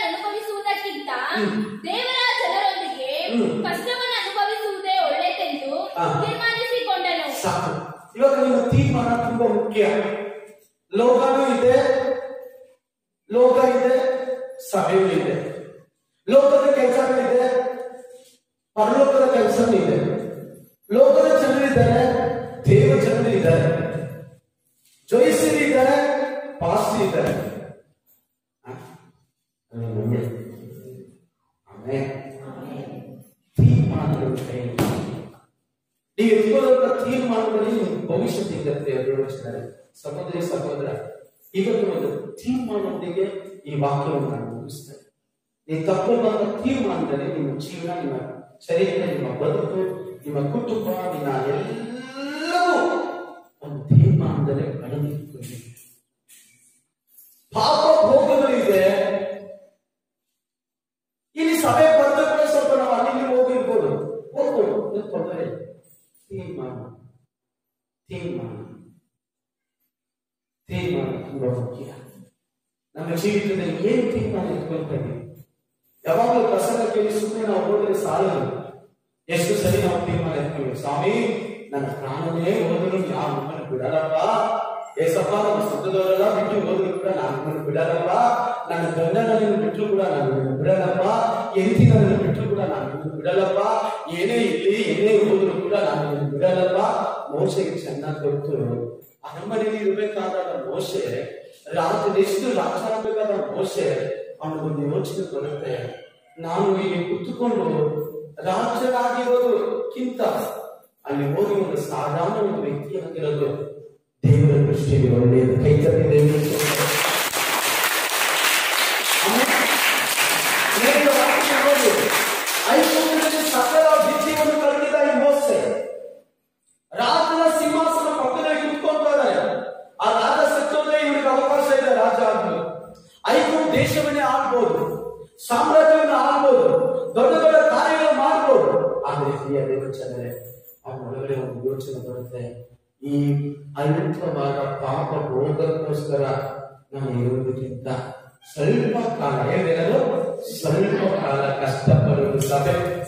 ಅನುಭವಿಸುವುದಕ್ಕಿಂತ ದೇವರ ಜನರೊಂದಿಗೆ ಕಷ್ಟವನ್ನು ಅನುಭವಿಸುವುದೇ ಒಳ್ಳೆಯದೆಂದು ತೀರ್ಮಾನಿಸಿಕೊಂಡನು. ಸಾಕು. ಇವಾಗ ನಿಮ್ಮ ತೀರ್ಮಾನ ತುಂಬಾ ಮುಖ್ಯ. ಲೋಕನೂ ಇದೆ, ಲೋಕ ಇದೆ, ಸಭೆಯೂ ಇದೆ. ಲೋಕದ ಕೆಲಸಗಳಿದೆ, ಪರಲೋಕದ ಕೆಲಸನೂ ಇದೆ. ಲೋಕದ ಜನರಿದ್ದಾರೆ, ದೇವ ಜನರಿದ್ದಾರೆ, ಜೋಯಿಸರಿದ್ದಾರೆ, ಪಾಸ್ತಿ ಇದ್ದಾರೆ. ತೀರ್ಮಾನಗಳು ಕೈಯಲ್ಲಿ ನೀವು ಎತ್ಕೊಳ್ಳುವಂತ ತೀರ್ಮಾನದಲ್ಲಿ ಭವಿಷ್ಯದ ಇರುತ್ತೆ. ಸಹೋದರಿ ಸಹೋದರ, ಇವತ್ತು ಒಂದು ತೀರ್ಮಾನದೊಂದಿಗೆ ಈ ವಾಕ್ಯವನ್ನು ನಾನು ಮುಗಿಸ್ತೇನೆ. ನೀವು ತಕ್ಕೊಳ್ಳುವಂತ ತೀರ್ಮಾನದಲ್ಲಿ ನಿಮ್ಮ ಜೀವನ, ನಿಮ್ಮ ಶರೀರ, ನಿಮ್ಮ ಬದುಕು, ನಿಮ್ಮ ಕುಟುಂಬ, ನಿಮ್ಮ ಎಲ್ಲವೂ ಒಂದು ತೀರ್ಮಾನದಲ್ಲಿ ಕಳೆದುಕೊಳ್ಳಿ. ಪಾಪ ಭೋಗಗಳಿದೆ. ಇಲ್ಲಿ ಸಭೆ ಬಂದ ಕೂಡ ಸ್ವಲ್ಪ ನಾವು ಅಲ್ಲಿ ಹೋಗಿರ್ಬೋದು, ಹೋಗ್ಬೋದು. ತೊಂದರೆ. ತೀರ್ಮಾನ ತೀರ್ಮಾನ ತೀರ್ಮಾನ ತುಂಬಾ ಮುಖ್ಯ. ನಮ್ಮ ಜೀವಿತದಲ್ಲಿ ಏನು ತೀರ್ಮಾನ ಇಟ್ಕೊಳ್ತೇವೆ? ಯಾವಾಗಲೂ ಪ್ರಸಂಗ ಕೇಳಿ ಸುಮ್ಮನೆ ನಾವು ಹೋದರೆ ಸಾಲದು. ಎಷ್ಟು ಸರಿ ನಾವು ತೀರ್ಮಾನ ಇಟ್ಕೊಳ್ಳಿ, ಸ್ವಾಮಿ ನನ್ನ ಪ್ರಾಣನೇ ಹೋದರೂ ಯಾವ ನಮ್ಮನ್ನು ಬಿಡಲ್ಲಪ್ಪ, ಏಸಪ್ಪ ನಮ್ಮ ಸ್ವಂತದವರೆಲ್ಲ ಬಿಟ್ಟು ಹೋದ್ರು ಕೂಡ ನಾನು ನಿಮ್ಮನ್ನು ಬಿಡಲ್ಲಪ್ಪ, ನನ್ನ ಗಂಡನನ್ನು ಬಿಟ್ಟರು ಕೂಡ ನಾನು ನಿಮ್ಮನ್ನು ಬಿಡಲ್ಲಪ್ಪ, ಹೆಂಡತಿನನ್ನು ಬಿಟ್ಟರು ಕೂಡ ನಾನು ನಿಮ್ಮನ್ನು ಬಿಡಲ್ಲಪ್ಪ, ಏನೇ ಇಲ್ಲಿ ಏನೇ ಹೋದ್ರು ಕೂಡ ನಾನು ನಿಮ್ಮನ್ನು ಬಿಡಲ್ಲಪ್ಪ. ಮೋಶೆಗೆ ಚೆನ್ನಾಗಿ ಗೊತ್ತು ಅರಮನೆಯಲ್ಲಿ ಇರಬೇಕಾದ ಮೋಶೆ, ಎಷ್ಟು ರಾಜ ಆಗಬೇಕಾದ ಮೋಶೆ, ಅವನಿಗೊಂದು ಯೋಚನೆ ಬರುತ್ತೆ, ನಾನು ಇಲ್ಲಿ ಕುತ್ತುಕೊಂಡು ರಾಜರಾಗಿರೋದಕ್ಕಿಂತ ಅಲ್ಲಿ ಹೋಗಿ ಒಂದು ಸಾಧಾರಣ ಒಂದು ವ್ಯಕ್ತಿ ಆಗಿರೋದು ದೇವರ ದೃಷ್ಟಿಗೆ ಒಳ್ಳೆಯದು. ಕೈ ತಟ್ಟಿ ದೇವರ ಐಶ್ವರ್ಯದಲ್ಲಿ ಸಕಲ ವಿದ್ಯೆಯನ್ನು ಕಲಿತಿದ್ದ ಈ ಮೋಸೆ ರಾಜನ ಸಿಂಹಾಸನ ಪಕ್ಕದಲ್ಲಿ ಕುತ್ಕೊಂತಾರೆ. ಆ ರಾಜ ಸತ್ತೋದ್ರೆ ಇವರಿಗೆ ಅವಕಾಶ ಇದೆ, ರಾಜ ಆಗ್ಬೋದು, ಐದು ದೇಶವನ್ನೇ ಆಳ್ಬೋದು, ಸಾಮ್ರಾಜ್ಯವನ್ನು ಆಳ್ಬೋದು, ದೊಡ್ಡ ದೊಡ್ಡ ಕಾರ್ಯಗಳು ಮಾಡ್ಬೋದು. ಆದ್ರೆ ಪ್ರಿಯ ದೇವಚಂದ್ರೆ ಅವನ ಒಳಗಡೆ ಒಂದು ಯೋಚನೆ ಬರುತ್ತೆ, ಈ ಅಲ್ಪವಾದ ಪಾಪ ಭೋಗಕ್ಕೋಸ್ಕರ ನಾನು ಇರುವುದಕ್ಕಿಂತ ಸ್ವಲ್ಪ ಕಾಲ ಏನೇನೋ ಸ್ವಲ್ಪ ಕಾಲ ಕಷ್ಟಪಡೋದು,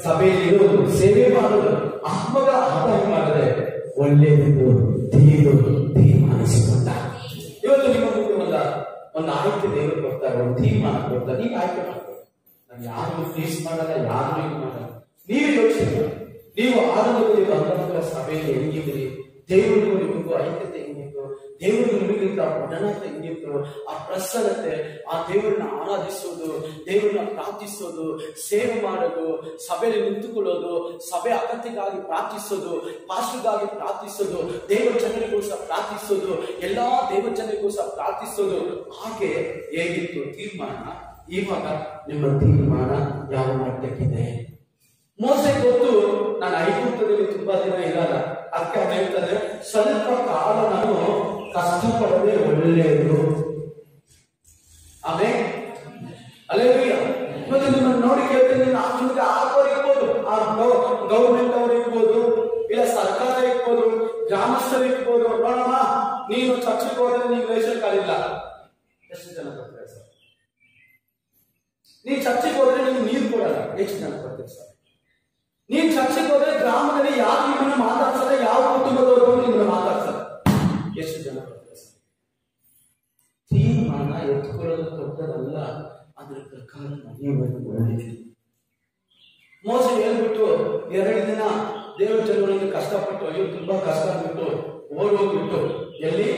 ಸಭೆಯಲ್ಲಿರೋದು, ಸೇವೆ ಮಾಡೋದು, ಆತ್ಮದ ಆದಾಯ ಮಾಡದೆ ಒಳ್ಳೆಯದು ದೇವರು ತೀರ್ಮಾನಿಸಿಕೊಂಡ. ಇವತ್ತು ನಿಮ್ಮ ಮುಂದೆ ಒಂದು ಆಯ್ಕೆ ದೇವರು ಕೊಡ್ತಾರೆ, ಒಂದು ತೀರ್ಮಾನ ಕೊಡ್ತಾರೆ, ನೀವು ಆಯ್ಕೆ ಮಾಡ್ತಾರೆ. ನಾನು ಯಾರು ಫೇಸ್ ಮಾಡಲ್ಲ, ಯಾರು ಇದು ಮಾಡಲ್ಲ. ನೀವು ಯೋಚನೆ ಮಾಡಿ, ನೀವು ಆರಂಭದಲ್ಲಿ ಬಂದಂತಹ ಸಭೆಯಲ್ಲಿ ಹೆಂಗಿದ್ರಿ, ದೇವರು ನಿಮಗೂ ಐಕ್ಯತೆ ಹೆಂಗಿತ್ತು, ದೇವರು ನಿಮಗಿಂತ ಒಡನಾಟ ಹೆಂಗಿತ್ತು, ಆ ಪ್ರಸನ್ನತೆ, ಆ ದೇವರನ್ನ ಆರಾಧಿಸೋದು, ದೇವರನ್ನ ಪ್ರಾರ್ಥಿಸೋದು, ಸೇವೆ ಮಾಡೋದು, ಸಭೆಯಲ್ಲಿ ನಿಂತುಕೊಳ್ಳೋದು, ಸಭೆ ಅಗತ್ಯಕ್ಕಾಗಿ ಪ್ರಾರ್ಥಿಸೋದು, ಪಾಸ್ಟರ್ಗಾಗಿ ಪ್ರಾರ್ಥಿಸೋದು, ದೇವರ ಜನರಿಗೋಸ್ಕರ ಪ್ರಾರ್ಥಿಸೋದು, ಎಲ್ಲಾ ದೇವರ ಜನರಿಗೋಸ್ಕರ ಪ್ರಾರ್ಥಿಸೋದು, ಹಾಗೆ ಹೇಗಿತ್ತು ತೀರ್ಮಾನ, ಇವಾಗ ನಿಮ್ಮ ತೀರ್ಮಾನ ಯಾವ ಮಟ್ಟಕ್ಕಿದೆ? ಮೋಸೆ ಗೊತ್ತು, ನಾನು ಐಗುಪ್ತದಲ್ಲಿ ತುಂಬಾ ದಿನ ಇರಲ್ಲ, ಅದಕ್ಕೆ ಅವ್ರು ಹೇಳ್ತಾರೆ ಸ್ವಲ್ಪ ಕಾಲ ನಾನು ಕಷ್ಟಪಡೋದೇ ಒಳ್ಳೆಯದು. ಆಮೇಲೆ ಅಲ್ಲೇಲೂಯಾ. ಇವತ್ತು ನಿಮ್ಮನ್ನು ನೋಡಿ ಕೇಳ್ತೀನಿ, ನಿಮ್ಗೆ ಆಗೋರು ಇರ್ಬೋದು, ಆ ಗೌರ್ಮೆಂಟ್ ಅವರು ಇರ್ಬೋದು, ಇಲ್ಲ ಸರ್ಕಾರ ಇರ್ಬೋದು, ಗ್ರಾಮಸ್ಥರು ಇರ್ಬೋದು. ನೋಡಮ್ಮ, ನೀನು ಚರ್ಚೆಗೆ ಹೋದ್ರೆ ನೀವು ರೇಷನ್ ಕಾರ್ಡ್ ಇಲ್ಲ, ಎಷ್ಟು ಜನ ಬರ್ತಾರೆ ಸರ್? ನೀವು ಚರ್ಚೆಗೆ ಹೋದ್ರೆ ನೀವು ನೀರು ಕೊಡಲ್ಲ, ಎಷ್ಟು ಜನ ಬರ್ತೀರಿ ಸರ್? ನೀನ್ ಚರ್ಚೆಗೆ ಹೋದ್ರೆ ಗ್ರಾಮದಲ್ಲಿ ಯಾರು ನಿಮ್ಮನ್ನು ಮಾತಾಡ್ತಾರೆ, ಯಾವ ಕುಟುಂಬದವರು ನಿಮ್ಮನ್ನು ಮಾತಾಡ್ತಾರೆ, ಎಷ್ಟು ಜನ ಬರ್ತಾರೆ ಸರ್? ತೀರ್ಮಾನ ಎತ್ಕೊಳ್ಳೋದು ದೊಡ್ಡದಲ್ಲ, ಅದ್ರ ಪ್ರಕಾರ ನಡೆಯುವುದು ಒಳ್ಳೆಯದು. ಮೋಸ ಹೇಳ್ಬಿಟ್ಟು 2 ದಿನ ದೇವರ ಜನರಲ್ಲಿ ಕಷ್ಟಪಟ್ಟು, ಅಯ್ಯೋ ತುಂಬಾ ಕಷ್ಟ ಆಗ್ಬಿಟ್ಟು ಓಡೋಗ್ಬಿಟ್ಟು ಎಲ್ಲಿ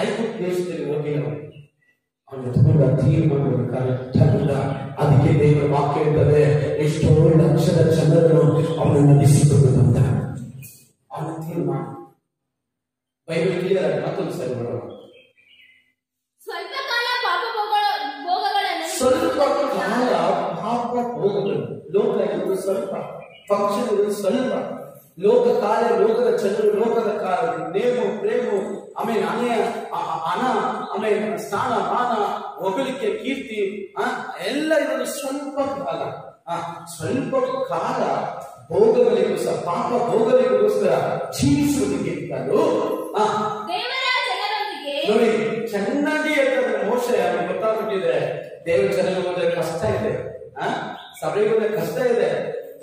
ಐಗುಪ್ತ ದೇಶದಲ್ಲಿ ಹೋಗಿ ಅವನು ಎತ್ಕೊಂಡ ತೀರ್ಮಾನ ಕರೆಕ್ಟ್ ಆಗಿಲ್ಲ. ಅದಕ್ಕೆ ದೇವರ ವಾಕ್ಯ ಇರ್ತದೆ, ಎಷ್ಟೋ ಲಕ್ಷದ ಜನರನ್ನು ಅವನನ್ನು ನಡೆಸಿಕೊಂಡು ಬಂದ ಅವನ ತೀರ್ಮಾನ. Bible clear. ಮತ್ತೊಂದು ಸರಿ ಬರೋಣ. ಸ್ವಲ್ಪ ಕಾಲ ಪಾಪ ಭೋಗಗಳನ್ನು ಲೋಕ ಸ್ವಲ್ಪ, ಪಕ್ಷಗಳು ಸ್ವಲ್ಪ, ಲೋಕ ಕಾರ್ಯ, ಲೋಕದ ಜನರು, ಲೋಕದ ಕಾರ್ಯ, ನೇಮು ಪ್ರೇಮು, ಆಮೇಲೆ ಹಣ, ಆಮೇಲೆ ಸ್ನಾನ ಮಾನ, ಹೊಗಳಿಕೆ, ಕೀರ್ತಿ, ಎಲ್ಲ ಇರೋದು ಸ್ವಲ್ಪ ಕಾಲ. ಸ್ವಲ್ಪ ಕಾಲ ಭೋಗಗಳಿಗೋಸ್ಕರ, ಪಾಪ ಭೋಗಗಳಿಗೋಸ್ಕರ ಜೀವಿಸುವುದಕ್ಕಿಂತಲೂ ನೋಡಿ ಚೆನ್ನಾಗಿ ಹೇಳ್ತಾರೆ ಮೋಶೆ. ಅವ್ರಿಗೆ ಗೊತ್ತಾಗ್ಬಿಟ್ಟಿದೆ, ದೇವರ ಜನರಿಗೆ ಹೋದ್ರೆ ಕಷ್ಟ ಇದೆ, ಸಭೆಗೆ ಹೋದ್ರೆ ಕಷ್ಟ ಇದೆ,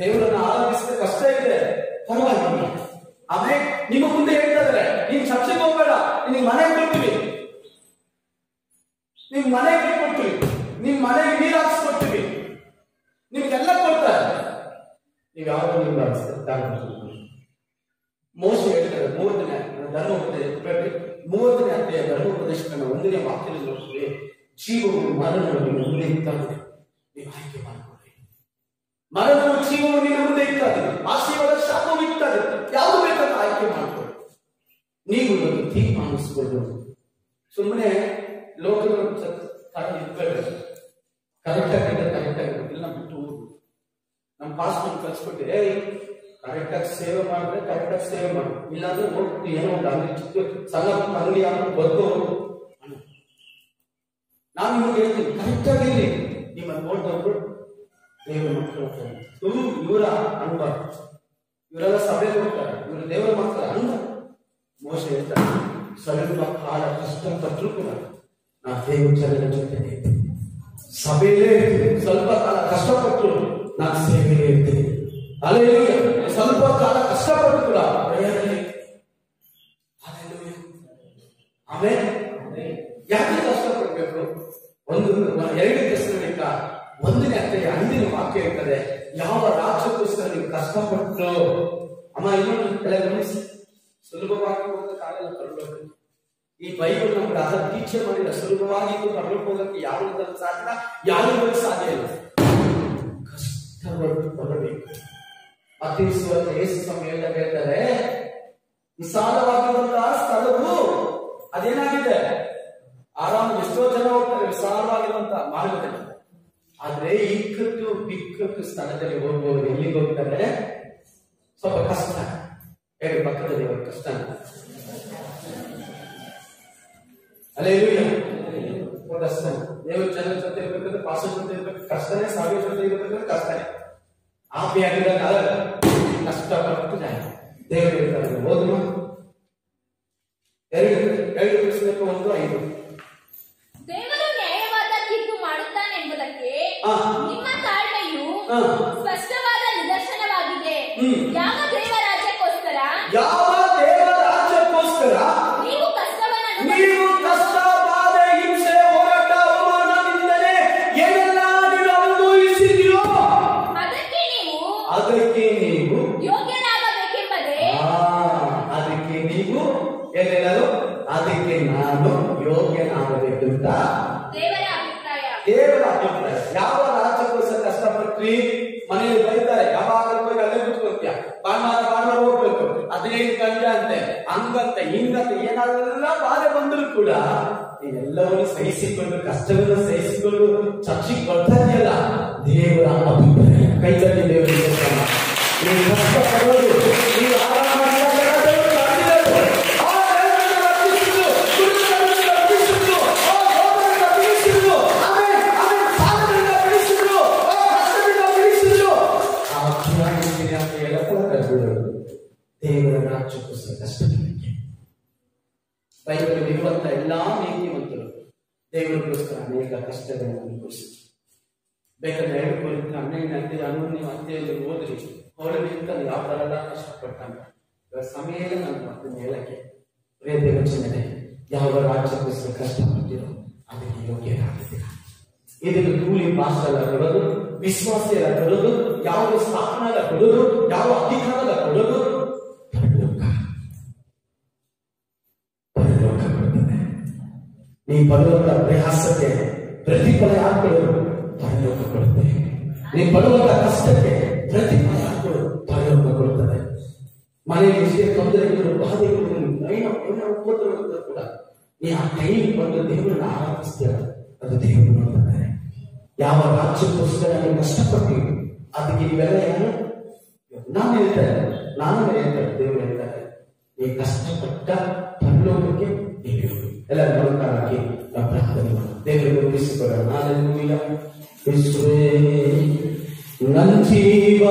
ದೇವರನ್ನ ಆರಾಧಿಸಿದ್ರೆ ಕಷ್ಟ ಇದೆ, ಪರವಾಗಿಲ್ಲ. ಆಮೇಲೆ ನಿಮ್ಮ ಮುಂದೆ ಹೇಳ್ತಾರೆ, ನೀನ್ ಚರ್ಚೆಗೆ ಹೋಗ್ಬೇಡ, ನಿನ್ ಮನೆಗೆ ಕೊಡ್ತೀವಿ, ನಿಮ್ ಮನೆಗೆ ಕೊಡ್ತೀವಿ, ನಿಮ್ ಮನೆಗೆ ನೀರು ಹಾಕ್ಸ್ಕೊಡ್ತೀವಿ, ನಿಮ್ಗೆಲ್ಲ ಕೊಡ್ತಾರೆ, ನೀವು ಯಾವಾಗ ನೀರು ಹಾಕ್ಸ್ತಾರೆ. ಮೋಸ ಹೇಳ್ತಾರೆ 3ನೇ ಧರ್ಮೋಪದೇಶ 30ನೇ ಅಧ್ಯಾಯ ಧರ್ಮೋಪದೇಶವನ್ನು 1ನೇ ವಾಕ್ಯದಲ್ಲಿ ನೋಡ್ತೀವಿ, ಜೀವವು ಮರಣವನ್ನು ಮುಂದೆ ಇರ್ತಾರೆ, ನೀವು ಆಯ್ಕೆ ಮಾಡಿಕೊಳ್ಳಿ. ಮರಣವು ಜೀವವು ನಿನ್ನ ಮುಂದೆ ಇರ್ತಾರೆ, ಆಶೀರ್ವಾದ ಶಾಪವು ಇರ್ತಾರೆ, ಯಾವುದು ಬೇಕಾದ್ರೂ ಆಯ್ಕೆ ಮಾಡಿಕೊಳ್ಳಿ. ನೀವು ಇವತ್ತು ತೀರ್ಮಾನಿಸಿಕೊಳ್ಳೋದು ಸುಮ್ಮನೆ ಲೋಕದ ಇರ್ಬೇಕು, ಕರೆಕ್ಟ್ ಆಗಿರುತ್ತೆ, ಇಲ್ಲ ಬಿಟ್ಟು ಹೋಗುದು. ನಮ್ಮ ಪಾಸ್ಪೋರ್ಟ್ ಕಳ್ಸ್ಕೊಟ್ಟಿದೆ, ಕರೆಕ್ಟ್ ಆಗಿ ಸೇವೆ ಮಾಡಿದ್ರೆ ಕರೆಕ್ಟ್ ಆಗಿ ಸೇವೆ ಮಾಡಿ, ಇಲ್ಲಾಂದ್ರೆ ಹೋಗ್ಬಿಟ್ಟು ಏನೋ ಒಂದು ಅಂಗಡಿ, ಚಿಕ್ಕ ಸಣ್ಣ ಅಂಗಡಿ ಆದ್ರೂ ಬದುಕೋರು. ನಾನು ನಿಮ್ಗೆ ಹೇಳ್ತೀನಿ, ಕರೆಕ್ಟ್ ಆಗಿರ್ಲಿ. ನಿಮ್ಮನ್ನು ನೋಡ್ದವ್ರು ದೇವರ ಮಕ್ಕಳು, ಇವರ ಅನುಭವ, ಇವರೆಲ್ಲ ಸಭೆಗೆ ಹೋಗ್ತಾರೆ, ಇವರು ದೇವರ ಮಕ್ಕಳ ಅನ್ನ. ಮೋಸ ಹೇಳ್ತಾರೆ, ಸ್ವಲ್ಪ ಕಾಲ ಕಷ್ಟಪಟ್ಟರು ಕೂಡ ನಾ ದೇವರ ಜನರ ಜೊತೆ ಸಭೆಯಲ್ಲೇ ಇರ್ತೀನಿ, ಸ್ವಲ್ಪ ಕಾಲ ಕಷ್ಟಪಟ್ಟರು ನಾನು ಸೇವೆಯಲ್ಲೇ ಇರ್ತೀನಿ. ಅಲ್ಲೇಲೂಯಾ. ಸ್ವಲ್ಪ ಕಾಲ ಕಷ್ಟಪಟ್ಟು ಕೂಡ ಆಮೇಲೆ ಯಾಕೆ ಕಷ್ಟಪಡ್ಬೇಕು? 2 ದಶಕಗಳಿಂದ 1ನೇ ಅಧ್ಯಾಯ 5ನೇ ವಾಕ್ಯ ಇರ್ತದೆ, ಯಾವ ರಾಜ್ಯಕ್ಕೋಸ್ಕರ ನೀವು ಕಷ್ಟಪಟ್ಟು. ಅಮ್ಮ ಇನ್ನೊಂದು ಕೆಳಗೆ ಸುಲಭವಾಗಿ ಹೋಗೋದಕ್ಕಾಗಲ್ಲ, ಬರಬೇಕು. ಈ ಬೈಬಲ್ ನಮ್ಗೆ ಅದನ್ನು ಟೀಚರ್ ಮಾಡಿದ ಸುಲಭವಾಗಿ ಪರಲೋಕ ಹೋಗಕ್ಕೆ ಯಾರು ಸಾಧ್ಯ, ಯಾರು ಸಾಧ್ಯ ಇಲ್ಲ. ಕಷ್ಟಪಟ್ಟು ಬರಬೇಕು. ಅತಿಸುವಂತ ಯೇಸು ಸಮಯ ಹೇಳ್ತಾರೆ, ವಿಶಾಲವಾಗಿರುವಂತಹ ಸ್ಥಳವು ಅದೇನಾಗಿದೆ, ಆರಾಮ ಎಷ್ಟೋ ಜನ ಹೋಗ್ತಾರೆ ವಿಶಾಲವಾಗಿರುವಂತಹ ಮಾರ್ಗದಲ್ಲಿ. ಆದ್ರೆ ಇಕ್ಕಟ್ಟು ಬಿಕ್ಕಟ್ಟು ಸ್ಥಳದಲ್ಲಿ ಹೋಗುವವರು ಎಲ್ಲಿಗೆ ಹೋಗ್ತಾರೆ? ಸ್ವಲ್ಪ ಕಷ್ಟ. ಹೇಳಿ ಪಕ್ಕದಲ್ಲಿ ಕಷ್ಟ ಕಷ್ಟ. ದೇವ್ರ ಜನರ ಜೊತೆ ಇರ್ಬೇಕಾದ್ರೆ, ಪಾಸ ಜೊತೆ ಇರ್ಬೇಕು ಕಷ್ಟನೇ, ಸಾವಿರ ಜೊತೆ ಇರ್ಬೇಕಾದ್ರೆ ಕಷ್ಟನೇ. ಆಪಿ ಆಗಿದಾಗ ಕಷ್ಟಪಟ್ಟು ದೇವರು ಹೇಳ್ತಾರೆ, ಹೋದ್ಮ 2 ಪ್ರಶ್ನೆಗೆ 1, 5. ದೇವರು ನ್ಯಾಯವಾದ ತೀರ್ಪು ಮಾಡುತ್ತಾನೆಂಬುದಕ್ಕೆ ನಿಮ್ಮ ತಾಳ್ಮೆಯು ಸ್ಪಷ್ಟವಾದ ನಿದರ್ಶನವಾಗಿದೆ. ಯಾವ ದೇವ ರಾಜ್ಯಕ್ಕೋಸ್ಕರ ನೀವು ಕಷ್ಟವನ್ನು, ನೀವು ಕಷ್ಟ, ಬಾಧೆ, ಹಿಂಸೆ, ಹೋರಾಟ, ಅವಮಾನ, ನಿಂದನೆ ಏನೆಲ್ಲ ನೀವು ಅನುಭವಿಸಿದೆಯೋ ಅದಕ್ಕೆ ನೀವು ಯೋಗ್ಯನಾಗಬೇಕೆಂಬುದೇ, ಅದಕ್ಕೆ ನೀವು ಏನೇನದು, ಅದಕ್ಕೆ ನಾನು ಯೋಗ್ಯನಾಗಬೇಕಂತ ದೇವರ ಅಭಿಪ್ರಾಯ. ಯಾವ ರಾಜ್ಯಕ್ಕೋಸ್ಕರ ಕಷ್ಟಪಟ್ರಿ? ಮನೆಯಲ್ಲಿ ಬರೀತಾರೆ, ಯಾವಾಗ ಅಲ್ಲೇ ಬಿಟ್ಕೊಳ್ತೀಯ, ಭಾನುವಾರ ಹೋಗ್ಬೇಕು, 15 ಗಂಟೆ ಅಂತೆ, ಹಂಗಂತೆ ಹಿಂಗಂತೆ ಏನೆಲ್ಲ ಬಾಧೆ ಬಂದ್ರು ಕೂಡ ನೀವೆಲ್ಲವನ್ನು ಸಹಿಸಿಕೊಂಡು, ಕಷ್ಟವನ್ನು ಸಹಿಸಿಕೊಂಡು ಚರ್ಚಿಗೆ ಬರ್ತಾ ಇದೆಯಲ್ಲ, ದೇವರ ಅಭಿಪ್ರಾಯ. ಕೈದಲ್ಲಿ ದೇವರಿಗೆ ನೀವು ಕಷ್ಟಪಡೋದು, ನೀವು ದೇವರ ರಾಜ್ಯಕ್ಕೋಸ್ಕರ ಕಷ್ಟಪಡಲಿಕ್ಕೆ. ಬೈಬಲ್ ಇರುವಂತ ಎಲ್ಲಾ ನೀತಿವಂತರು ದೇವರಿಗೋಸ್ಕರ ಅನೇಕ ಕಷ್ಟಗಳನ್ನು ಅನುಭವಿಸಿದ್ರು. ಬೇಕಾದ್ರೆ 2 ಕೊರಿಂಥ 12 ಅಧ್ಯಾಯದಲ್ಲಿ ಓದ್ರಿ, ಅವರಿಗಿಂತ ಯಾವ ತರ ಎಲ್ಲ ಕಷ್ಟಪಟ್ಟಾಗ ಸಮಯ ನಾನು ಮತ್ತೆ ಹೇಳಕ್ಕೆ ದೇವಚನೆ, ಯಾವ ರಾಜ್ಯಕ್ಕೋಸ್ಕರ ಕಷ್ಟಪಟ್ಟಿರೋ ಅದಕ್ಕೆ ಯೋಗ್ಯರಾಗಿದ್ದೀರ. ಇದನ್ನು ಕೂಲಿ ಪಾಸ್ ಎಲ್ಲ ಕೊಡೋದು, ವಿಶ್ವಾಸ ಎಲ್ಲ ಕೊಡೋದು, ಯಾವ ಸ್ಥಾಪನ ಎಲ್ಲ ಕೊಡೋದು, ಯಾವ ಅಧಿಕಾರ ಎಲ್ಲ ಕೊಡೋದು ಪರಲೋಕ ಕೊಡ್ತದೆ. ನೀ ಪಡುವಂತ ಪ್ರಯಾಸಕ್ಕೆ ಪ್ರತಿಫಲ ಹಾಕೊಳ್ಳೋದು ಪರಲೋಕ ಕೊಡುತ್ತದೆ. ನೀ ಪಡುವಂತ ಕಷ್ಟಕ್ಕೆ ಪ್ರತಿಫಲ ಹಾಕೊಳ್ಳೋದು ಪರಲೋಕ ಕೊಡುತ್ತದೆ. ಮನೆಯಲ್ಲಿ ಎಷ್ಟೇ ತೊಂದರೆಗಳು, ಬಾಧೆಗಳು, ಉಪದ್ರವಗಳು ಕೂಡ ನೀ ಆ ಟೈಮ್ ಬಂದು ದೇವರನ್ನ ಆರಾಧಿಸ್ತೀರ, ಅದು ದೇವರು ನೋಡ್ತಾರೆ. ಯಾವ ರಾಜ್ಯಕ್ಕೋಸ್ಕರ ನೀವು ಕಷ್ಟಪಟ್ಟು ಅದಕ್ಕೆ ನೀವೆಲ್ಲ ಏನು ನಾನು ಹೇಳ್ತಾರೆ ದೇವರು ಹೇಳ್ತಾರೆ, ಈ ಕಷ್ಟಪಟ್ಟ ಪರಲೋಕಕ್ಕೆ ನೀವು ಎಲ್ಲ ನೋಡ್ತಾರಾಗಿ ನಾವು ಪ್ರಾರ್ಥನೆ ಮಾಡೋಣ. ದೇವರಿಗೆ ಉಳಿಸಿಕೊಳ್ಳೋಣ. ನನ್ನ ಜೀವ